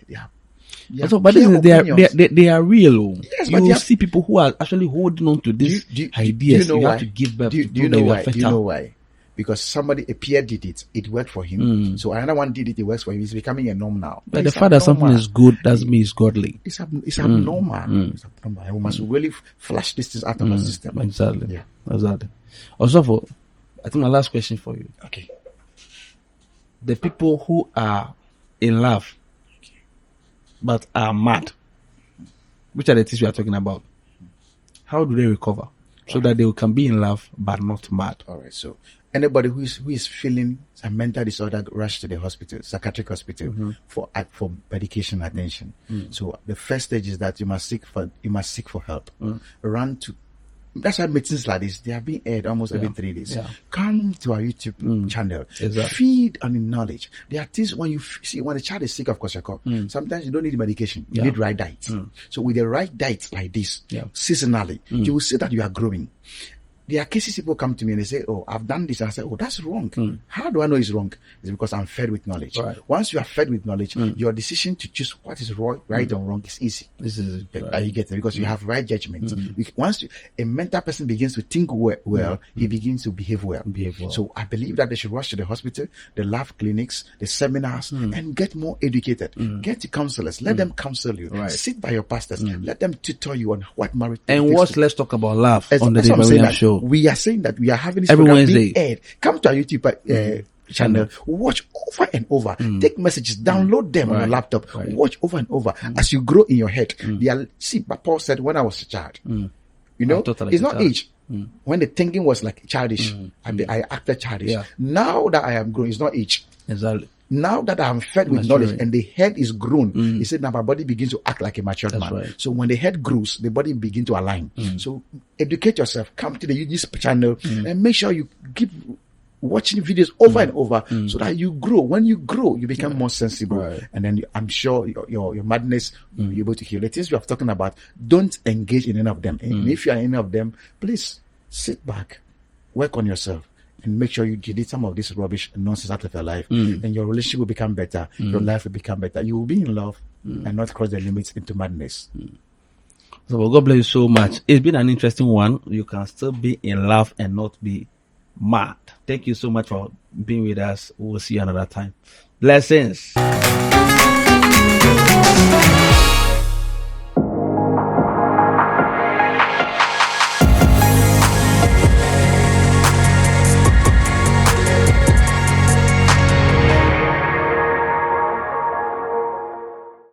Speaker 1: But they are real.
Speaker 2: Yes, but
Speaker 1: you see people who are actually holding on to these ideas. You have to give birth.
Speaker 2: Do you know why? Do you know why? Because a peer did it, it worked for him. So another one did it, it works for him. It's becoming a norm now.
Speaker 1: But the fact that something is good doesn't mean it's godly.
Speaker 2: It's abnormal. It's abnormal. And we must really flush these things out of our system.
Speaker 1: Exactly.
Speaker 2: Yeah.
Speaker 1: Exactly. Also, I think my last question for you:
Speaker 2: Okay.
Speaker 1: the people who are in love, but are mad, which are the things we are talking about? How do they recover so that they can be in love but not mad?
Speaker 2: All right. So anybody who is feeling a mental disorder, rush to the hospital, psychiatric hospital, for medication attention. So the first stage is that you must seek for help. Run to. That's why meetings like this, they are being aired almost every 3 days. Come to our YouTube channel.
Speaker 1: Exactly.
Speaker 2: Feed on the knowledge. There are things when you see when a child is sick of kwashiorkor, sometimes you don't need medication. You need right diet. So with the right diet like this, seasonally, you will see that you are growing. There are cases people come to me and they say, "Oh, I've done this." And I say, "Oh, that's wrong." How do I know it's wrong? It's because I'm fed with knowledge.
Speaker 1: Right.
Speaker 2: Once you are fed with knowledge, your decision to choose what is right or wrong is easy.
Speaker 1: This is
Speaker 2: You get it because you have right judgment. Once a mental person begins to think well, he begins to behave well. So I believe that they should rush to the hospital, the lab clinics, the seminars, and get more educated. Get to counselors. Let them counsel you.
Speaker 1: Right.
Speaker 2: Sit by your pastors. Let them tutor you on what marriage.
Speaker 1: And what? Let's talk about love on the
Speaker 2: That's what I'm
Speaker 1: David
Speaker 2: saying,
Speaker 1: Williams
Speaker 2: that
Speaker 1: show.
Speaker 2: We are saying that we are having this
Speaker 1: Every
Speaker 2: program
Speaker 1: Wednesday.
Speaker 2: being aired. Come to our YouTube channel, watch over and over. Take messages, download them on your laptop, watch over and over as you grow in your head. But Paul said, when I was a child, you know,
Speaker 1: totally
Speaker 2: it's not
Speaker 1: child.
Speaker 2: age. When the thinking was like childish, I acted childish.
Speaker 1: Yeah.
Speaker 2: Now that I am grown, it's not age.
Speaker 1: Exactly.
Speaker 2: Now that I'm fed with
Speaker 1: That's
Speaker 2: knowledge
Speaker 1: right.
Speaker 2: and the head is grown, he said, now my body begins to act like a matured man.
Speaker 1: right.
Speaker 2: So when the head grows, the body begins to align. So educate yourself, come to the YouTube channel and make sure you keep watching videos over and over so that you grow. When you grow, you become more sensible.
Speaker 1: Right.
Speaker 2: And then I'm sure your madness will be able to heal. The things we have talking about, don't engage in any of them. And if you are in any of them, please sit back, work on yourself, and make sure you delete some of this rubbish and nonsense out of your life. And your relationship will become better. Your life will become better. You will be in love and not cross the limits into madness.
Speaker 1: So well, God bless you so much. It's been an interesting one. You can still be in love and not be mad. Thank you so much for being with us. We'll see you another time. Blessings.